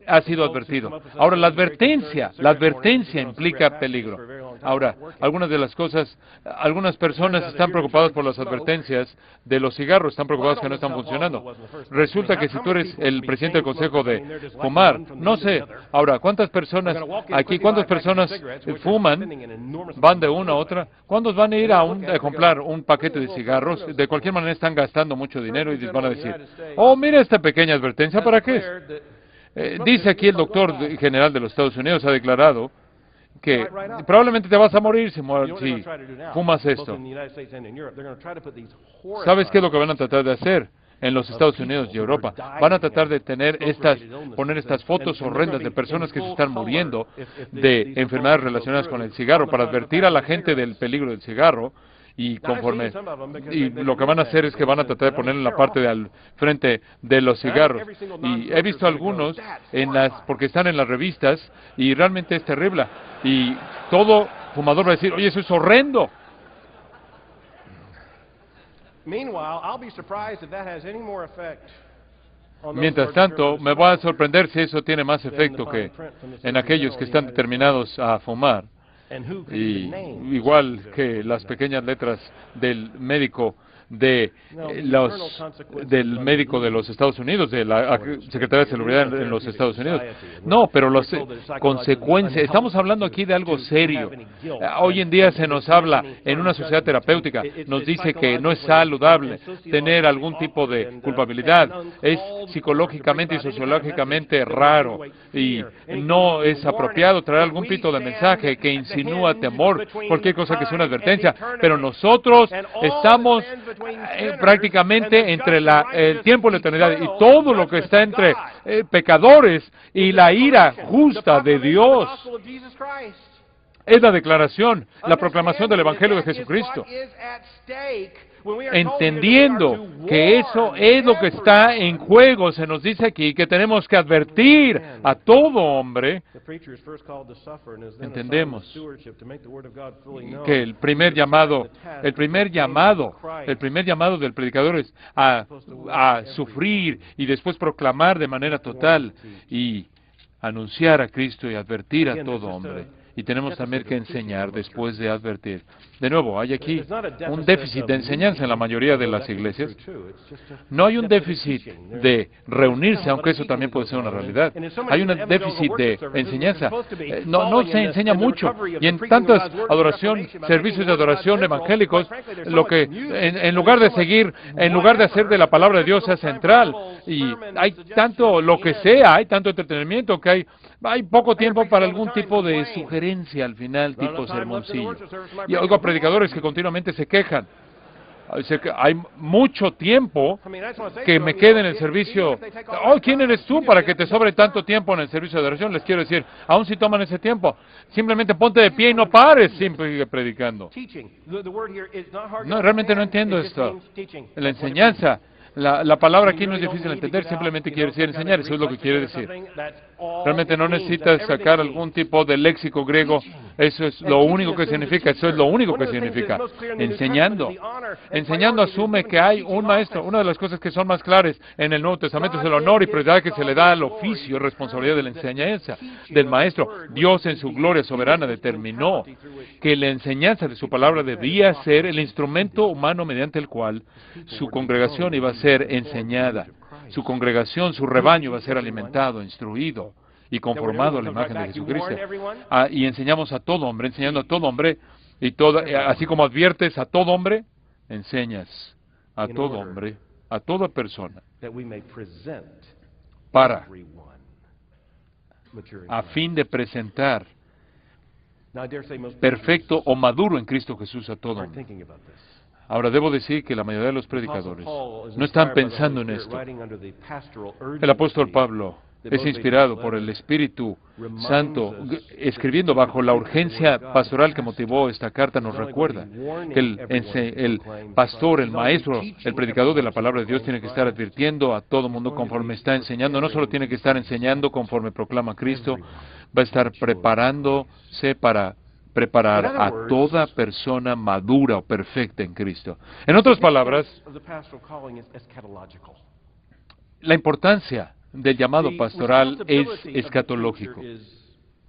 ha sido advertido. Ahora, la advertencia implica peligro. Ahora, algunas de las cosas, algunas personas están preocupadas por las advertencias de los cigarros, están preocupadas que no están funcionando. Resulta que si tú eres el presidente del consejo de fumar, no sé, ahora, ¿cuántas personas aquí, cuántas personas fuman, van de una a otra? ¿Cuántos van a ir a comprar un paquete de cigarros? De cualquier manera están gastando mucho dinero y les van a decir, oh, mira esta pequeña advertencia, ¿para qué es? Dice aquí el doctor general de los Estados Unidos ha declarado que probablemente te vas a morir si fumas esto. ¿Sabes qué es lo que van a tratar de hacer en los Estados Unidos y Europa? Van a tratar de poner estas fotos horrendas de personas que se están muriendo de enfermedades relacionadas con el cigarro para advertir a la gente del peligro del cigarro. Y lo que van a hacer es que van a tratar de ponerlo en la parte de al frente de los cigarros. Y he visto algunos porque están en las revistas y realmente es terrible. Y todo fumador va a decir, oye, eso es horrendo. Mientras tanto, me va a sorprender si eso tiene más efecto que en aquellos que están determinados a fumar. Y igual que las pequeñas letras del médico del médico de los Estados Unidos, de la Secretaría de Seguridad en los Estados Unidos. No, pero las consecuencias, estamos hablando aquí de algo serio. Hoy en día se nos habla en una sociedad terapéutica, nos dice que no es saludable tener algún tipo de culpabilidad, es psicológicamente y sociológicamente raro y no es apropiado traer algún tipo de mensaje que insinúa temor, cualquier cosa que sea una advertencia, pero nosotros estamos prácticamente entre el tiempo y la eternidad, y todo lo que está entre pecadores y la ira justa de Dios es la declaración, la proclamación del Evangelio de Jesucristo. Entendiendo que eso es lo que está en juego, se nos dice aquí que tenemos que advertir a todo hombre. Entendemos que el primer llamado del predicador es a sufrir y después proclamar de manera total y anunciar a Cristo y advertir a todo hombre. Y tenemos también que enseñar después de advertir. De nuevo, hay aquí un déficit de enseñanza en la mayoría de las iglesias. No hay un déficit de reunirse, aunque eso también puede ser una realidad. Hay un déficit de enseñanza. No se enseña mucho. Y en tantas servicios de adoración evangélicos, en lugar de hacer de la palabra de Dios es central. Y hay tanto lo que sea, hay tanto entretenimiento que hay poco tiempo para algún tipo de sugerencia al final, tipo sermoncillo. Y oigo a predicadores que continuamente se quejan. Hay mucho tiempo que me queda en el servicio. Oh, ¿quién eres tú para que te sobre tanto tiempo en el servicio de oración? Les quiero decir, aún si toman ese tiempo, simplemente ponte de pie y no pares, siempre predicando. No, realmente no entiendo esto. La enseñanza. La palabra aquí no es difícil de entender, simplemente quiere decir enseñar, eso es lo que quiere decir. Realmente no necesitas sacar algún tipo de léxico griego, eso es lo único que significa, enseñando. Enseñando asume que hay un maestro. Una de las cosas que son más claras en el Nuevo Testamento es el honor y prioridad que se le da al oficio y responsabilidad de la enseñanza del maestro. Dios en su gloria soberana determinó que la enseñanza de su palabra debía ser el instrumento humano mediante el cual su congregación iba a ser enseñada. Su congregación, su rebaño va a ser alimentado, instruido y conformado a la imagen de Jesucristo. Y enseñamos a todo hombre, enseñando a todo hombre, así como adviertes a todo hombre, enseñas a todo hombre, a toda persona, a fin de presentar perfecto o maduro en Cristo Jesús a todo hombre. Ahora, debo decir que la mayoría de los predicadores no están pensando en esto. El apóstol Pablo es inspirado por el Espíritu Santo, escribiendo bajo la urgencia pastoral que motivó esta carta, nos recuerda que el pastor, el maestro, el predicador de la palabra de Dios tiene que estar advirtiendo a todo mundo conforme está enseñando. No solo tiene que estar enseñando conforme proclama Cristo, va a estar preparándose para preparar a toda persona madura o perfecta en Cristo. En otras palabras, la importancia del llamado pastoral es escatológico.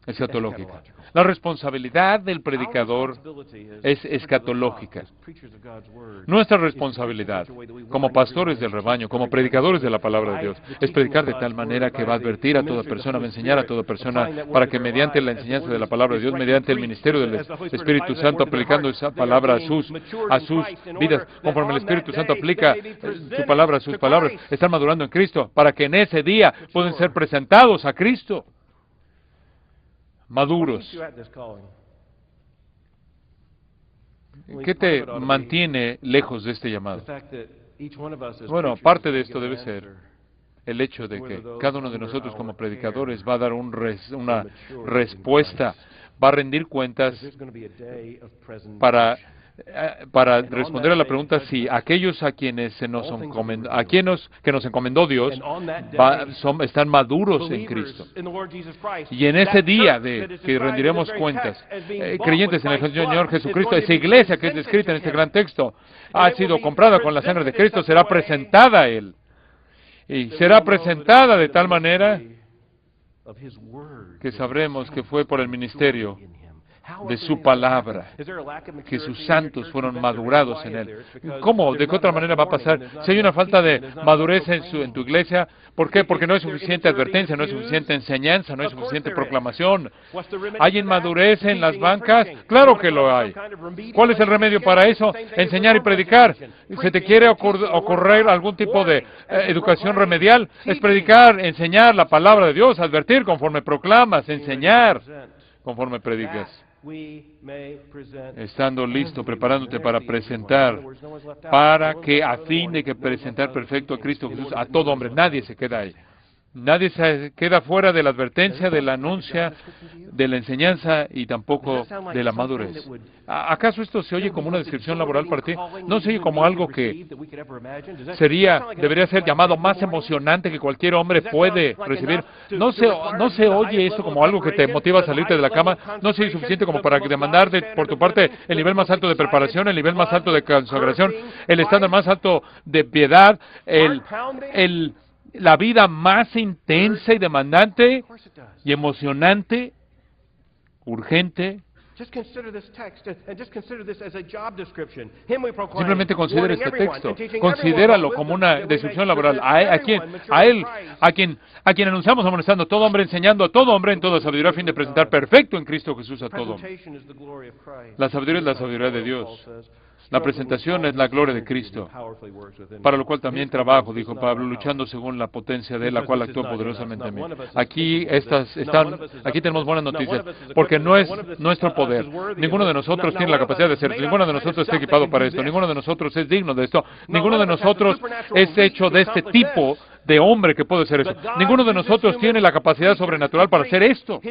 escatológica. La responsabilidad del predicador es escatológica. Nuestra responsabilidad, como pastores del rebaño, como predicadores de la palabra de Dios, es predicar de tal manera que va a advertir a toda persona, va a enseñar a toda persona, para que mediante la enseñanza de la palabra de Dios, mediante el ministerio del Espíritu Santo, aplicando esa palabra a sus vidas, conforme el Espíritu Santo aplica su palabra a sus palabras, están madurando en Cristo, para que en ese día puedan ser presentados a Cristo, maduros. ¿Qué te mantiene lejos de este llamado? Bueno, parte de esto debe ser el hecho de que cada uno de nosotros como predicadores va a dar una respuesta, va a rendir cuentas para responder a la pregunta si aquellos a quienes que nos encomendó Dios están maduros en Cristo. Y en ese día de que rendiremos cuentas, creyentes en el Señor Jesucristo, esa iglesia que es descrita en este gran texto, ha sido comprada con la sangre de Cristo, será presentada a Él. Y será presentada de tal manera que sabremos que fue por el ministerio de su palabra, que sus santos fueron madurados en Él. ¿Cómo? ¿De qué otra manera va a pasar? Si hay una falta de madurez en tu iglesia, ¿por qué? Porque no hay suficiente advertencia, no hay suficiente enseñanza, no hay suficiente proclamación. ¿Hay inmadurez en las bancas? Claro que lo hay. ¿Cuál es el remedio para eso? Enseñar y predicar. ¿Se te quiere ocurrir algún tipo de educación remedial? Es predicar, enseñar la palabra de Dios, advertir conforme proclamas, enseñar conforme predicas. Estando listo, preparándote para presentar, para que a fin de que presentar perfecto a Cristo Jesús a todo hombre. Nadie se queda ahí. Nadie se queda fuera de la advertencia, de la anuncia, de la enseñanza y tampoco de la madurez. ¿Acaso esto se oye como una descripción laboral para ti? ¿No se oye como algo que debería ser llamado más emocionante que cualquier hombre puede recibir? ¿No se oye esto como algo que te motiva a salirte de la cama? ¿No se oye suficiente como para demandar por tu parte el nivel más alto de preparación, el nivel más alto de consagración, el estándar más alto de piedad, la vida más intensa y demandante y emocionante, urgente? Simplemente considera este texto, considéralo como una descripción laboral. A quien anunciamos amonestando a todo hombre, enseñando a todo hombre en toda sabiduría, a fin de presentar perfecto en Cristo Jesús a todo hombre. La sabiduría es la sabiduría de Dios. La presentación es la gloria de Cristo, para lo cual también trabajo, dijo Pablo, luchando según la potencia de Él, la cual actúa poderosamente en mí. Aquí tenemos buenas noticias, porque no es nuestro poder. Ninguno de nosotros tiene la capacidad de hacerlo. Ninguno de nosotros está equipado para esto. Ninguno de nosotros es digno de esto. Ninguno de nosotros es hecho de este tipo de hombre que puede ser eso. Ninguno de nosotros tiene la capacidad sobrenatural para hacer esto.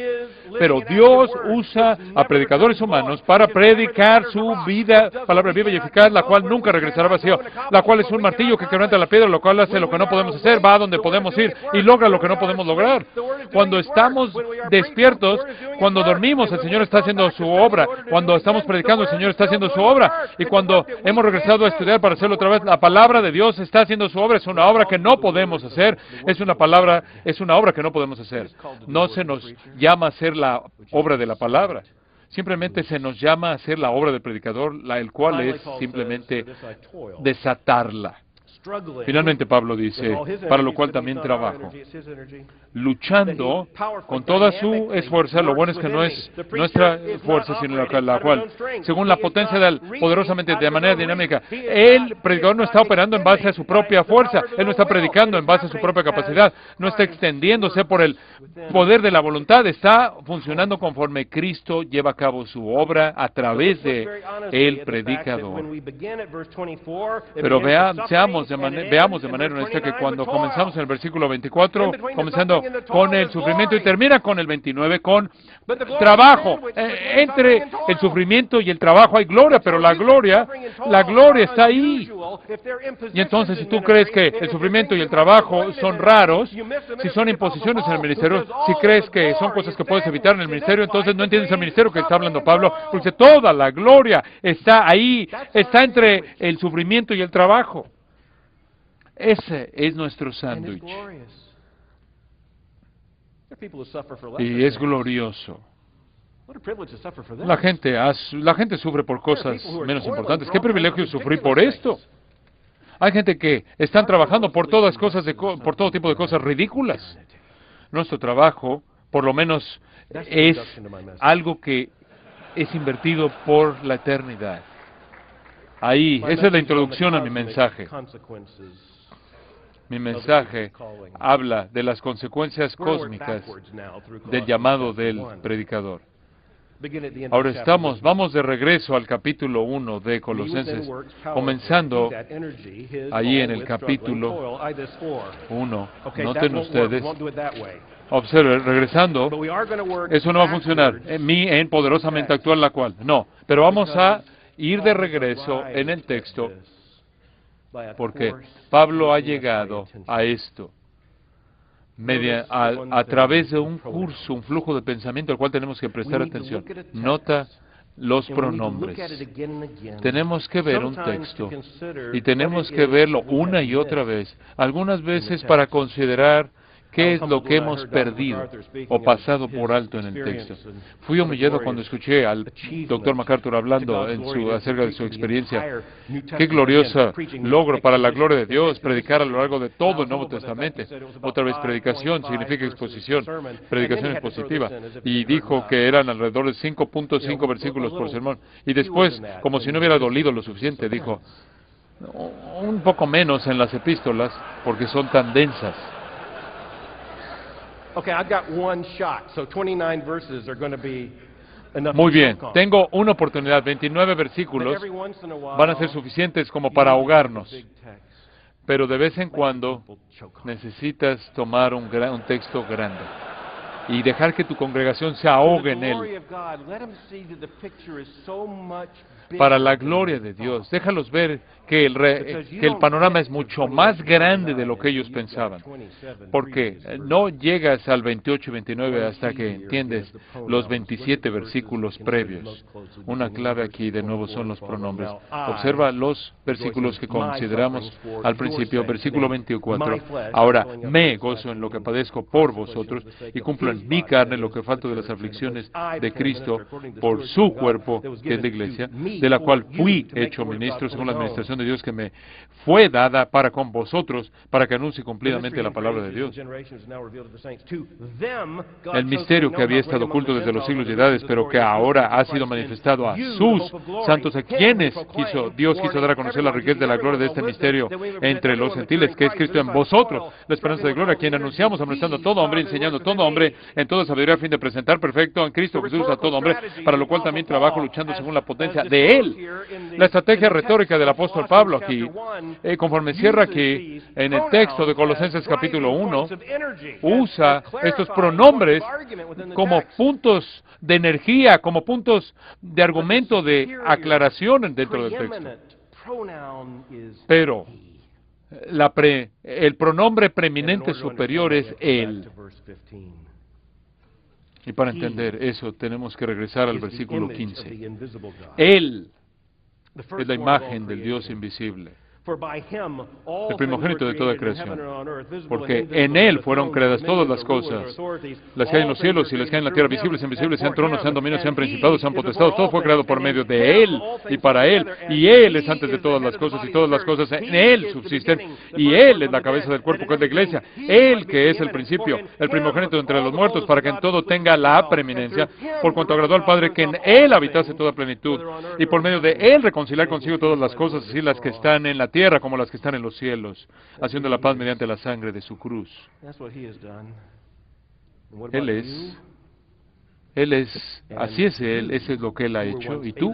Pero Dios usa a predicadores humanos para predicar su vida, palabra viva y eficaz, la cual nunca regresará vacío, la cual es un martillo que quebranta la piedra, lo cual hace lo que no podemos hacer, va a donde podemos ir y logra lo que no podemos lograr. Cuando estamos despiertos, cuando dormimos, el Señor está haciendo su obra. Cuando estamos predicando, el Señor está haciendo su obra. Y cuando hemos regresado a estudiar para hacerlo otra vez, la palabra de Dios está haciendo su obra. Es una obra que no podemos hacer. Es una obra que no podemos hacer. No se nos llama a hacer la obra de la palabra. Simplemente se nos llama a hacer la obra del predicador, el cual es simplemente desatarla. Finalmente Pablo dice, para lo cual también trabajo, luchando con toda su esfuerzo. Lo bueno es que no es nuestra fuerza, sino la cual, según la potencia de Él, poderosamente, de manera dinámica. El predicador no está operando en base a su propia fuerza, Él no está predicando en base a su propia capacidad, no está extendiéndose por el poder de la voluntad, está funcionando conforme Cristo lleva a cabo su obra a través de el predicador. Pero veamos de manera honesta que cuando comenzamos en el versículo 24, comenzando con el sufrimiento y termina con el 29, con trabajo. Entre el sufrimiento y el trabajo hay gloria, pero la gloria está ahí. Y entonces, si tú crees que el sufrimiento y el trabajo son raros, si son imposiciones en el ministerio, si crees que son cosas que puedes evitar en el ministerio, entonces no entiendes el ministerio que está hablando Pablo, porque toda la gloria está ahí, está entre el sufrimiento y el trabajo. Ese es nuestro sándwich. Y es glorioso La gente sufre por cosas menos importantes. ¿Qué privilegio sufrir por esto? Hay gente que están trabajando por por todo tipo de cosas ridículas. Nuestro trabajo, por lo menos, es algo que es invertido por la eternidad. Ahí, esa es la introducción a mi mensaje. Mi mensaje habla de las consecuencias cósmicas del llamado del predicador. Ahora vamos de regreso al capítulo 1 de Colosenses, comenzando allí en el capítulo 1. Noten ustedes, observen, regresando, eso no va a funcionar. En poderosamente actual la cual. No, pero vamos a ir de regreso en el texto, porque Pablo ha llegado a esto a través de un curso, un flujo de pensamiento al cual tenemos que prestar atención. Nota los pronombres. Tenemos que ver un texto y tenemos que verlo una y otra vez, algunas veces para considerar qué es lo que hemos perdido o pasado por alto en el texto. Fui humillado cuando escuché al Dr. MacArthur hablando acerca de su experiencia. Qué glorioso logro para la gloria de Dios predicar a lo largo de todo el Nuevo Testamento. Otra vez, predicación significa exposición, predicación expositiva. Y dijo que eran alrededor de 5.5 versículos por sermón. Y después, como si no hubiera dolido lo suficiente, dijo, un poco menos en las epístolas, porque son tan densas. Muy bien, tengo una oportunidad, 29 versículos van a ser suficientes como para ahogarnos, pero de vez en cuando necesitas tomar un texto grande y dejar que tu congregación se ahogue en él. Para la gloria de Dios, déjalos ver que el panorama es mucho más grande de lo que ellos pensaban, porque no llegas al 28 y 29 hasta que entiendes los 27 versículos previos. Una clave aquí de nuevo son los pronombres. Observa los versículos que consideramos al principio, versículo 24. Ahora, me gozo en lo que padezco por vosotros y cumplo en mi carne lo que falta de las aflicciones de Cristo por su cuerpo, que es la iglesia, de la cual fui hecho ministro según la administración de Dios que me fue dada para con vosotros, para que anuncie cumplidamente la palabra de Dios. El misterio que había estado oculto desde los siglos y edades, pero que ahora ha sido manifestado a sus santos, a quienes Dios quiso dar a conocer la riqueza de la gloria de este misterio entre los gentiles, que es Cristo en vosotros, la esperanza de gloria, a quien anunciamos, amonestando a todo hombre, enseñando a todo hombre en toda sabiduría, a fin de presentar perfecto en Cristo Jesús a todo hombre, para lo cual también trabajo luchando según la potencia de Él. La estrategia retórica del apóstol Pablo aquí, conforme cierra aquí en el texto de Colosenses capítulo 1, usa estos pronombres como puntos de energía, como puntos de argumento, de aclaración dentro del texto. Pero el pronombre preeminente superior es Él. Y para entender eso tenemos que regresar al versículo 15. Él es la imagen del Dios invisible, el primogénito de toda creación, porque en Él fueron creadas todas las cosas, las que hay en los cielos y las que hay en la tierra, visibles e invisibles, sean tronos, sean dominios, sean principados, sean potestados, todo fue creado por medio de Él y para Él, y Él es antes de todas las cosas, y todas las cosas en Él subsisten, y Él es la cabeza del cuerpo que es la iglesia, Él que es el principio, el primogénito entre los muertos, para que en todo tenga la preeminencia, por cuanto agradó al Padre que en Él habitase toda plenitud, y por medio de Él reconciliar consigo todas las cosas, así las que están en la tierra como las que están en los cielos, haciendo la paz mediante la sangre de su cruz. Así es Él, eso es lo que Él ha hecho. ¿Y tú?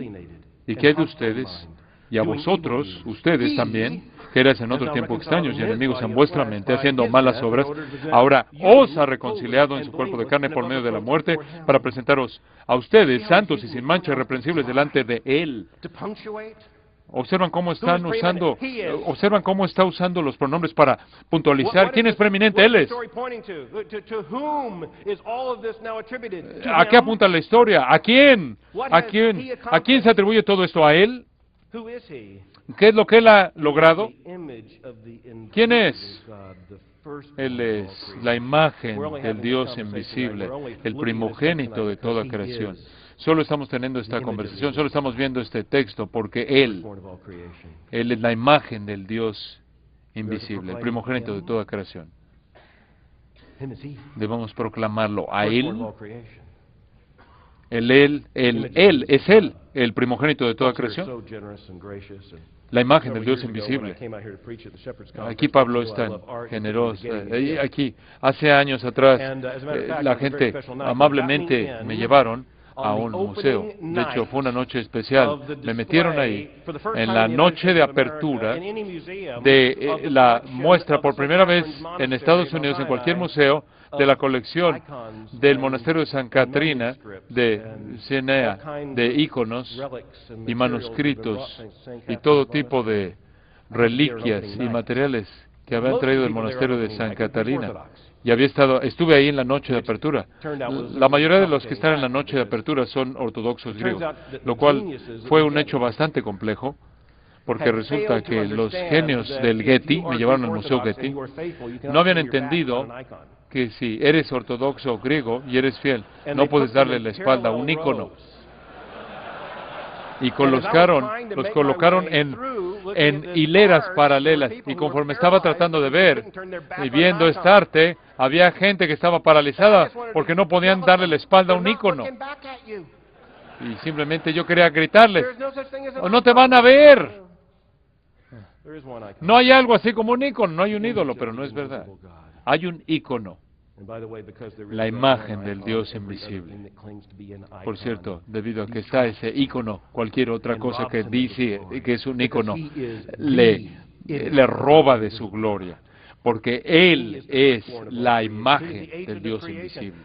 ¿Y qué hay de ustedes? Y a vosotros, ustedes también, que erais en otro tiempo extraños y enemigos en vuestra mente, haciendo malas obras, ahora os ha reconciliado en su cuerpo de carne por medio de la muerte, para presentaros a ustedes santos y sin mancha, irreprensibles delante de Él. Observan cómo está usando los pronombres para puntualizar quién es preeminente. Él es. ¿A qué apunta la historia? ¿A quién? ¿A quién se atribuye todo esto? ¿A Él? ¿Qué es lo que Él ha logrado? ¿Quién es? Él es la imagen del Dios invisible, el primogénito de toda creación. Solo estamos teniendo esta conversación, solo estamos viendo este texto porque Él es la imagen del Dios invisible, el primogénito de toda creación. Debemos proclamarlo a Él. Él es Él, el primogénito de toda creación, la imagen del Dios invisible. Aquí Pablo es tan generoso. Aquí, hace años atrás, la gente amablemente me llevaron a un museo. De hecho, fue una noche especial. Me metieron ahí en la noche de apertura de la muestra por primera vez en Estados Unidos, en cualquier museo, de la colección del monasterio de San Catrina, de Siena, de íconos y manuscritos y todo tipo de reliquias y materiales que habían traído del monasterio de San Catarina. Y estuve ahí en la noche de apertura. La mayoría de los que están en la noche de apertura son ortodoxos griegos, lo cual fue un hecho bastante complejo, porque resulta que los genios del Getty, me llevaron al Museo Getty, no habían entendido que si eres ortodoxo griego y eres fiel, no puedes darle la espalda a un ícono. Y los colocaron en hileras paralelas. Y conforme estaba tratando de ver y viendo esta arte, había gente que estaba paralizada porque no podían darle la espalda a un ícono. Y simplemente yo quería gritarles, "¡Oh, no te van a ver! No hay algo así como un ícono, no hay un ídolo", pero no es verdad. Hay un ícono, la imagen del Dios invisible. Por cierto, debido a que está ese ícono, cualquier otra cosa que dice que es un ícono le roba de su gloria, porque Él es la imagen del Dios invisible.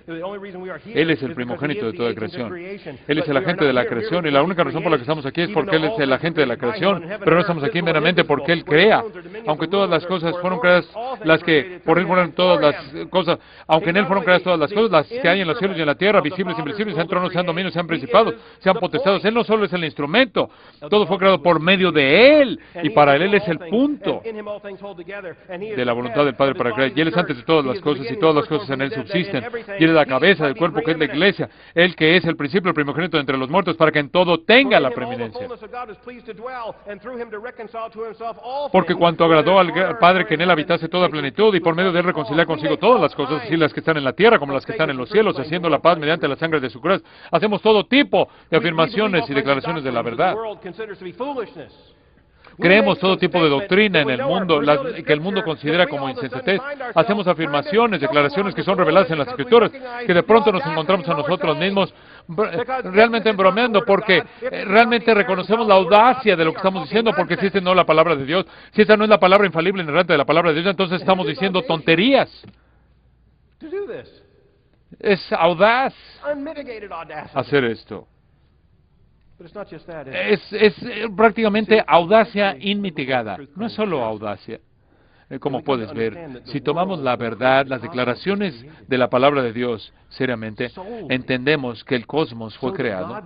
Él es el primogénito de toda creación. Él es el agente de la creación, y la única razón por la que estamos aquí es porque Él es el agente de la creación, pero no estamos aquí meramente porque Él crea. Aunque todas las cosas fueron creadas, las que por Él fueron todas las cosas, aunque en Él fueron creadas todas las cosas, las que hay en los cielos y en la tierra, visibles e invisibles, sean tronos, sean dominios, sean principados, sean potestados. Él no solo es el instrumento, todo fue creado por medio de Él, y para Él es el punto de la voluntad del Padre para crear, y Él es antes de todas las cosas, y todas las cosas en Él subsisten, y Él es la cabeza del cuerpo que es la iglesia, Él que es el principio, el primogénito de entre los muertos, para que en todo tenga la preeminencia. Porque cuanto agradó al Padre que en Él habitase toda plenitud, y por medio de Él reconciliar consigo todas las cosas, así las que están en la tierra como las que están en los cielos, haciendo la paz mediante la sangre de su cruz. Hacemos todo tipo de afirmaciones y declaraciones de la verdad. Creemos todo tipo de doctrina en el mundo, que el mundo considera como insensatez. Hacemos afirmaciones, declaraciones que son reveladas en las Escrituras, que de pronto nos encontramos a nosotros mismos realmente bromeando, porque realmente reconocemos la audacia de lo que estamos diciendo, porque si esta no es la palabra de Dios, si esta no es la palabra infalible inerrante de la palabra de Dios, entonces estamos diciendo tonterías. Es audaz hacer esto. Es prácticamente audacia inmitigada. No es solo audacia. Como puedes ver, si tomamos la verdad, las declaraciones de la palabra de Dios seriamente, entendemos que el cosmos fue creado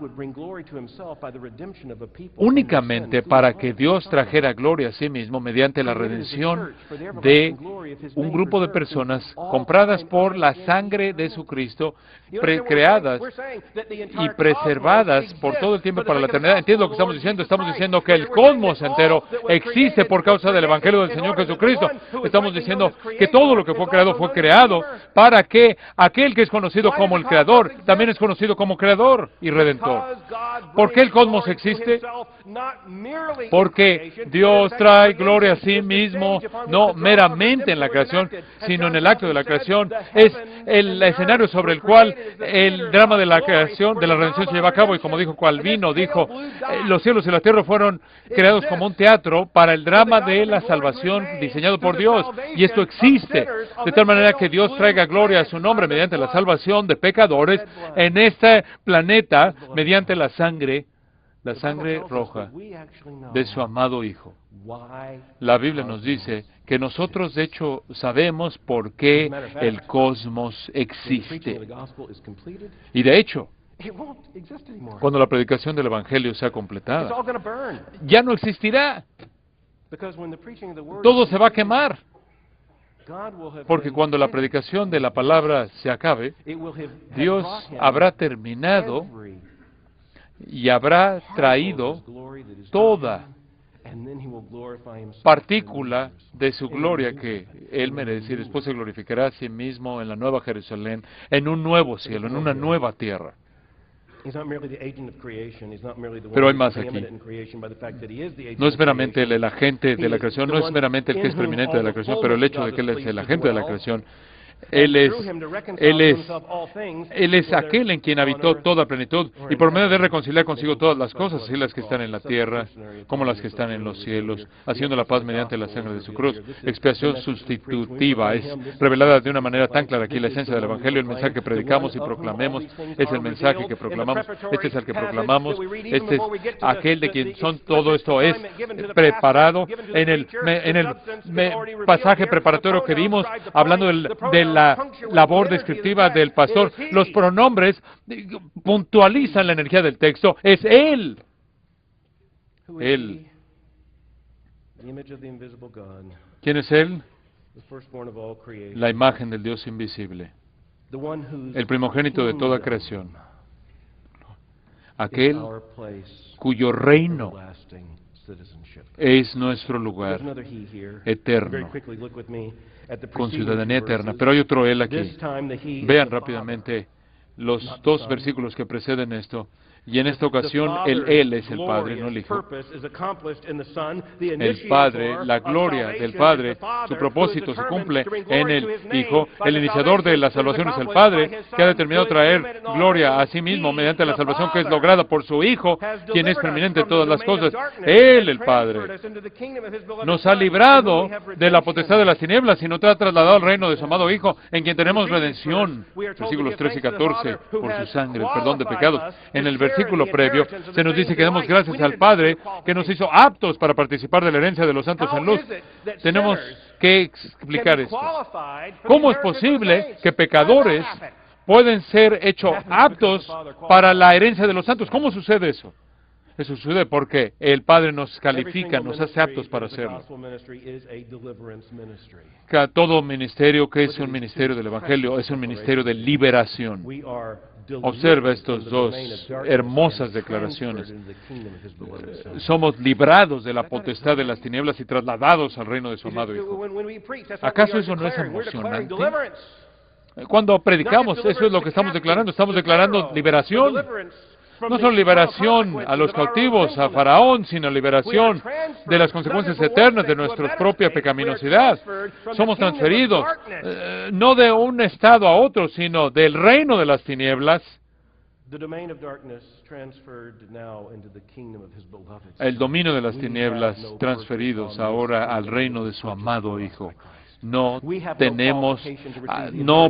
únicamente para que Dios trajera gloria a sí mismo mediante la redención de un grupo de personas compradas por la sangre de su Cristo, creadas y preservadas por todo el tiempo para la eternidad. ¿Entiendes lo que estamos diciendo? Estamos diciendo que el cosmos entero existe por causa del Evangelio del Señor Jesucristo. Estamos diciendo que todo lo que fue creado para que aquel que es conocido como el Creador también es conocido como Creador y Redentor. ¿Por qué el cosmos existe? Porque Dios trae gloria a sí mismo, no meramente en la creación, sino en el acto de la creación. Es el escenario sobre el cual el drama de la creación, de la redención se lleva a cabo, y como dijo Calvino, dijo, los cielos y la tierra fueron creados como un teatro para el drama de la salvación diseñado por Dios, y esto existe, de tal manera que Dios traiga gloria a su nombre mediante la salvación de pecadores en este planeta, mediante la sangre roja de su amado Hijo. La Biblia nos dice que nosotros de hecho sabemos por qué el cosmos existe. Y de hecho, cuando la predicación del Evangelio sea completada, ya no existirá. Todo se va a quemar. Porque cuando la predicación de la palabra se acabe, Dios habrá terminado y habrá traído toda partícula de su gloria que Él merece, y después se glorificará a sí mismo en la nueva Jerusalén, en un nuevo cielo, en una nueva tierra. Pero hay más aquí. No es meramente el agente de la creación, no es meramente el que es preeminente de la creación, pero el hecho de que Él es el agente de la creación. Él es aquel en quien habitó toda plenitud, y por medio de reconciliar consigo todas las cosas, así las que están en la tierra como las que están en los cielos, haciendo la paz mediante la sangre de su cruz. Expiación sustitutiva es revelada de una manera tan clara aquí. La esencia del Evangelio, el mensaje que predicamos y proclamemos, es el mensaje que proclamamos. Este es el que proclamamos. Este es aquel de quien son todo esto es preparado en el pasaje preparatorio que dimos, hablando de la labor descriptiva del pastor. Los pronombres puntualizan la energía del texto. Es Él. Él. ¿Quién es Él? La imagen del Dios invisible. El primogénito de toda creación. Aquel cuyo reino es nuestro lugar eterno, con ciudadanía eterna. Pero hay otro Él aquí. Vean rápidamente los dos versículos que preceden esto. Y en esta ocasión, Él es el Padre, no el Hijo. El Padre, la gloria del Padre, su propósito se cumple en el Hijo. El iniciador de la salvación es el Padre, que ha determinado traer gloria a sí mismo mediante la salvación que es lograda por su Hijo, quien es preeminente de todas las cosas. Él, el Padre, nos ha librado de la potestad de las tinieblas y nos ha trasladado al reino de su amado Hijo, en quien tenemos redención. Versículos 13 y 14, por su sangre, el perdón de pecados. En el versículo previo se nos dice que damos gracias al Padre que nos hizo aptos para participar de la herencia de los santos en luz. Tenemos que explicar esto. ¿Cómo es posible que pecadores pueden ser hechos aptos para la herencia de los santos? ¿Cómo sucede eso? Eso sucede porque el Padre nos califica, nos hace aptos para hacerlo. Todo ministerio que es un ministerio del Evangelio es un ministerio de liberación. Observa estas dos hermosas declaraciones. Somos librados de la potestad de las tinieblas y trasladados al reino de su amado Hijo. ¿Acaso eso no es emocionante? Cuando predicamos, eso es lo que estamos declarando. Estamos declarando liberación. No solo liberación a los cautivos, a Faraón, sino liberación de las consecuencias eternas de nuestra propia pecaminosidad. Somos transferidos, no de un estado a otro, sino del reino de las tinieblas. El dominio de las tinieblas transferidos ahora al reino de su amado Hijo. No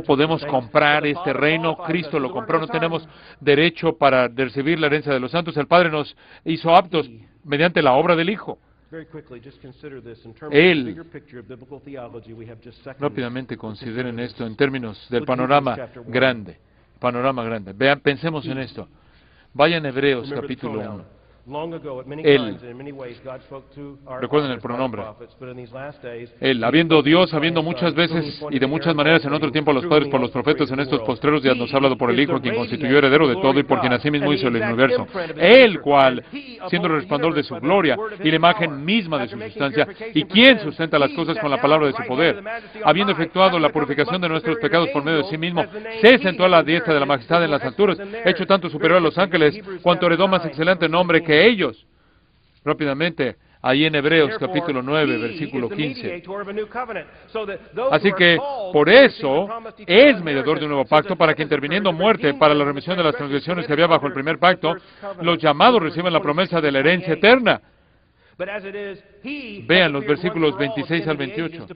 podemos comprar este reino, Cristo lo compró, no tenemos derecho para recibir la herencia de los santos. El Padre nos hizo aptos mediante la obra del Hijo. Él, rápidamente consideren esto en términos del panorama grande. Vean, pensemos en esto. Vayan a Hebreos capítulo 1. Él, recuerden el pronombre, Él, habiendo muchas veces y de muchas maneras en otro tiempo a los padres por los profetas, en estos postreros días nos ha hablado por el Hijo, quien constituyó heredero de todo y por quien asimismo hizo el universo. El cual, siendo el resplandor de su gloria y la imagen misma de su sustancia, y quien sustenta las cosas con la palabra de su poder, habiendo efectuado la purificación de nuestros pecados por medio de sí mismo, se sentó a la diestra de la majestad en las alturas, hecho tanto superior a los ángeles, cuanto heredó más excelente nombre que ellos. Rápidamente, ahí en Hebreos capítulo 9, versículo 15. Así que, por eso, es mediador de un nuevo pacto, para que interviniendo muerte para la remisión de las transgresiones que había bajo el primer pacto, los llamados reciban la promesa de la herencia eterna. Vean los versículos 26 al 28.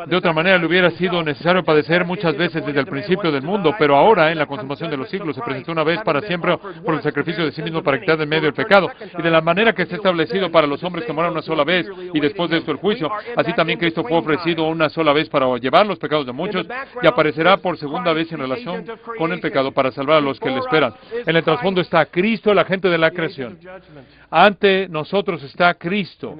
De otra manera, le hubiera sido necesario padecer muchas veces desde el principio del mundo, pero ahora, en la consumación de los siglos, se presentó una vez para siempre por el sacrificio de sí mismo para quitar de en medio el pecado. Y de la manera que está establecido para los hombres que moran una sola vez, y después de esto el juicio, así también Cristo fue ofrecido una sola vez para llevar los pecados de muchos, y aparecerá por segunda vez en relación con el pecado para salvar a los que le esperan. En el trasfondo está Cristo, el agente de la creación. Ante nosotros está Cristo,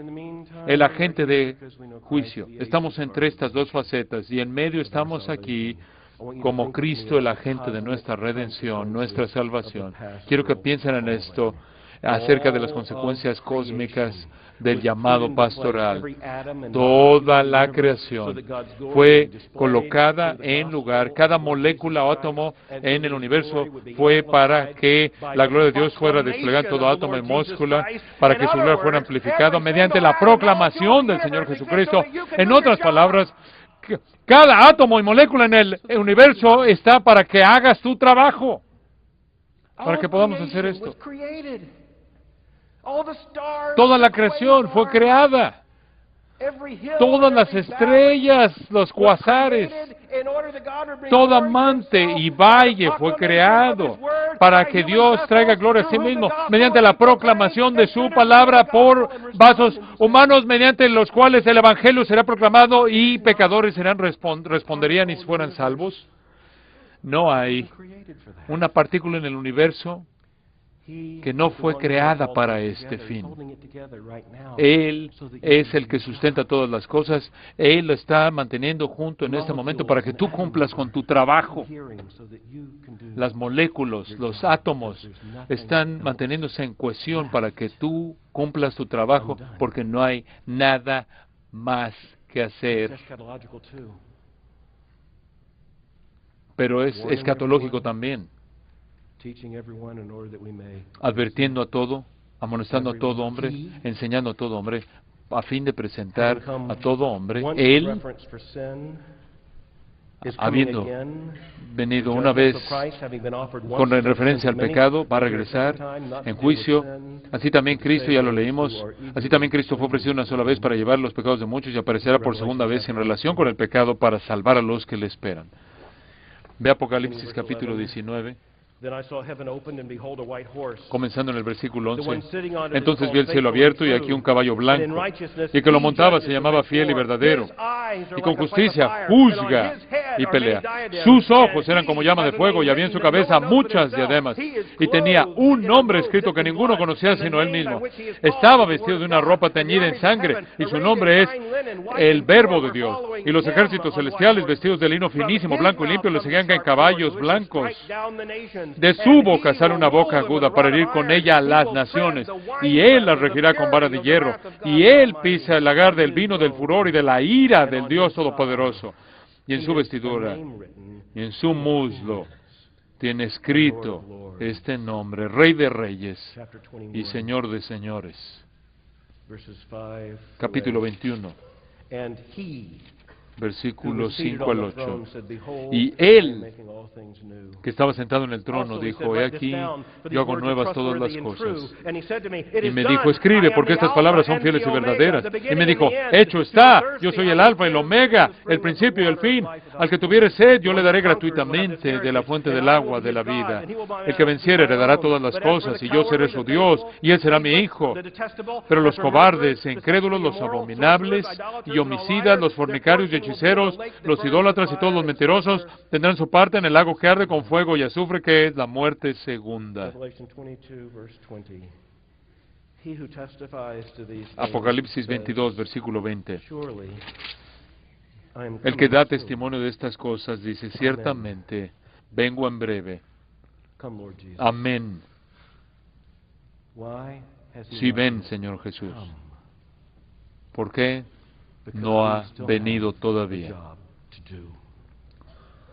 el agente de juicio. Estamos entre estas dos facetas y en medio estamos aquí como Cristo el agente de nuestra redención, nuestra salvación. Quiero que piensen en esto acerca de las consecuencias cósmicas del llamado pastoral. Toda la creación fue colocada en lugar, cada molécula o átomo en el universo fue para que la gloria de Dios fuera desplegada en todo átomo y molécula, para que su gloria fuera amplificada mediante la proclamación del Señor Jesucristo. En otras palabras, cada átomo y molécula en el universo está para que hagas tu trabajo, para que podamos hacer esto. Toda la creación fue creada. Todas las estrellas, los cuasares, todo monte y valle fue creado para que Dios traiga gloria a sí mismo mediante la proclamación de su palabra por vasos humanos mediante los cuales el Evangelio será proclamado y pecadores responderían y fueran salvos. No hay una partícula en el universo que no fue creada para este fin. Él es el que sustenta todas las cosas. Él lo está manteniendo junto en este momento para que tú cumplas con tu trabajo. Las moléculas, los átomos están manteniéndose en cohesión para que tú cumplas tu trabajo, porque no hay nada más que hacer. Pero es escatológico también. Advirtiendo a todo, amonestando a todo hombre, enseñando a todo hombre, a fin de presentar a todo hombre, Él, habiendo venido una vez con referencia al pecado, va a regresar en juicio. Así también Cristo, ya lo leímos, así también Cristo fue ofrecido una sola vez para llevar los pecados de muchos y aparecerá por segunda vez en relación con el pecado para salvar a los que le esperan. Ve Apocalipsis capítulo 19. Comenzando en el versículo 11. Entonces vi el cielo abierto y aquí un caballo blanco, y que lo montaba se llamaba Fiel y Verdadero, y con justicia juzga y pelea. Sus ojos eran como llama de fuego, y había en su cabeza muchas diademas, y tenía un nombre escrito que ninguno conocía sino él mismo. Estaba vestido de una ropa teñida en sangre, y su nombre es el Verbo de Dios. Y los ejércitos celestiales, vestidos de lino finísimo, blanco y limpio, le seguían en caballos blancos. De su boca sale una boca aguda para herir con ella a las naciones, y Él las regirá con vara de hierro, y Él pisa el lagar del vino del furor y de la ira del Dios Todopoderoso. Y en su vestidura y en su muslo tiene escrito este nombre, Rey de Reyes y Señor de Señores. Capítulo 21. Versículos 5 al 8. Y Él, que estaba sentado en el trono, dijo, he aquí, yo hago nuevas todas las cosas. Y me dijo, escribe, porque estas palabras son fieles y verdaderas. Y me dijo, hecho está, yo soy el alfa y el omega, el principio y el fin. Al que tuviere sed, yo le daré gratuitamente de la fuente del agua de la vida. El que venciere heredará todas las cosas, y yo seré su Dios, y él será mi hijo. Pero los cobardes, incrédulos, los abominables y homicidas, los fornicarios y hechiceros, los idólatras y todos los mentirosos tendrán su parte en el lago que arde con fuego y azufre, que es la muerte segunda. Apocalipsis 22, versículo 20. El que da testimonio de estas cosas dice, ciertamente, vengo en breve. Amén. Sí, ven, Señor Jesús. ¿Por qué no ha venido todavía?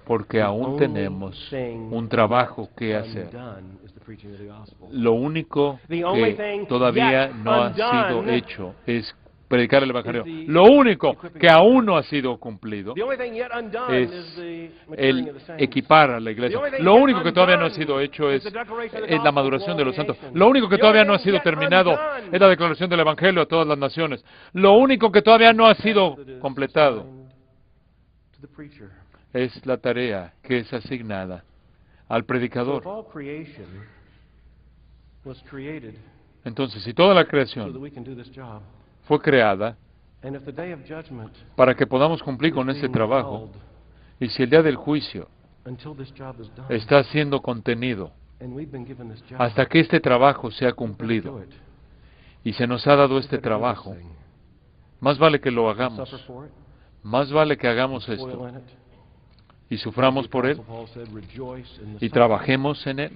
Porque aún tenemos un trabajo que hacer. Lo único que todavía no ha sido hecho es predicar el Evangelio. Lo único que aún no ha sido cumplido es el equipar a la iglesia. Lo único que todavía no ha sido hecho es la maduración de los santos. Lo único que todavía no ha sido terminado es la declaración del Evangelio a todas las naciones. Lo único que todavía no ha sido completado es la tarea que es asignada al predicador. Entonces, si toda la creación fue creada para que podamos cumplir con este trabajo, y si el día del juicio está siendo contenido hasta que este trabajo sea cumplido, y se nos ha dado este trabajo, más vale que lo hagamos, más vale que hagamos esto y suframos por Él y trabajemos en Él.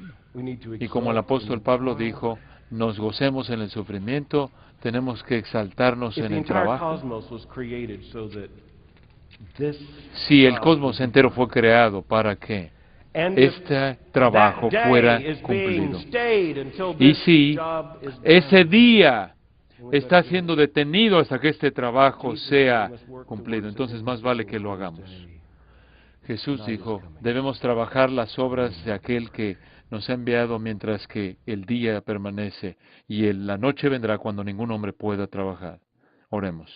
Y como el apóstol Pablo dijo, nos gocemos en el sufrimiento, tenemos que exaltarnos en el trabajo. Si el cosmos entero fue creado para que este trabajo fuera cumplido, y si ese día está siendo detenido hasta que este trabajo sea cumplido, entonces más vale que lo hagamos. Jesús dijo, debemos trabajar las obras de aquel que nos ha enviado mientras que el día permanece y la noche vendrá cuando ningún hombre pueda trabajar. Oremos.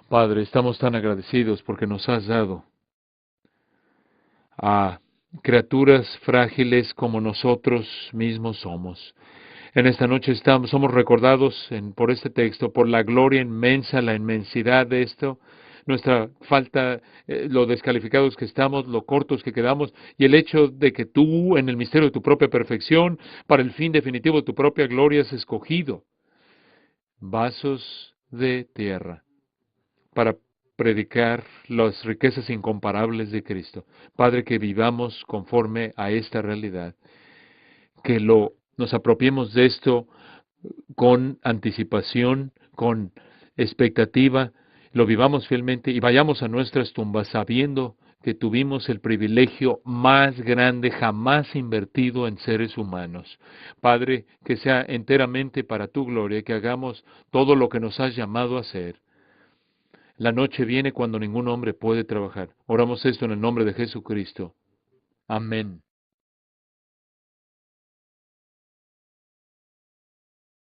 Padre, estamos tan agradecidos porque nos has dado a criaturas frágiles como nosotros mismos somos. En esta noche somos recordados por este texto, por la gloria inmensa, la inmensidad de esto, nuestra falta, lo descalificados que estamos, lo cortos que quedamos, y el hecho de que tú, en el misterio de tu propia perfección, para el fin definitivo de tu propia gloria, has escogido vasos de tierra para predicar las riquezas incomparables de Cristo. Padre, que vivamos conforme a esta realidad, que nos apropiemos de esto con anticipación, con expectativa, lo vivamos fielmente y vayamos a nuestras tumbas sabiendo que tuvimos el privilegio más grande jamás invertido en seres humanos. Padre, que sea enteramente para tu gloria, que hagamos todo lo que nos has llamado a hacer. La noche viene cuando ningún hombre puede trabajar. Oramos esto en el nombre de Jesucristo. Amén.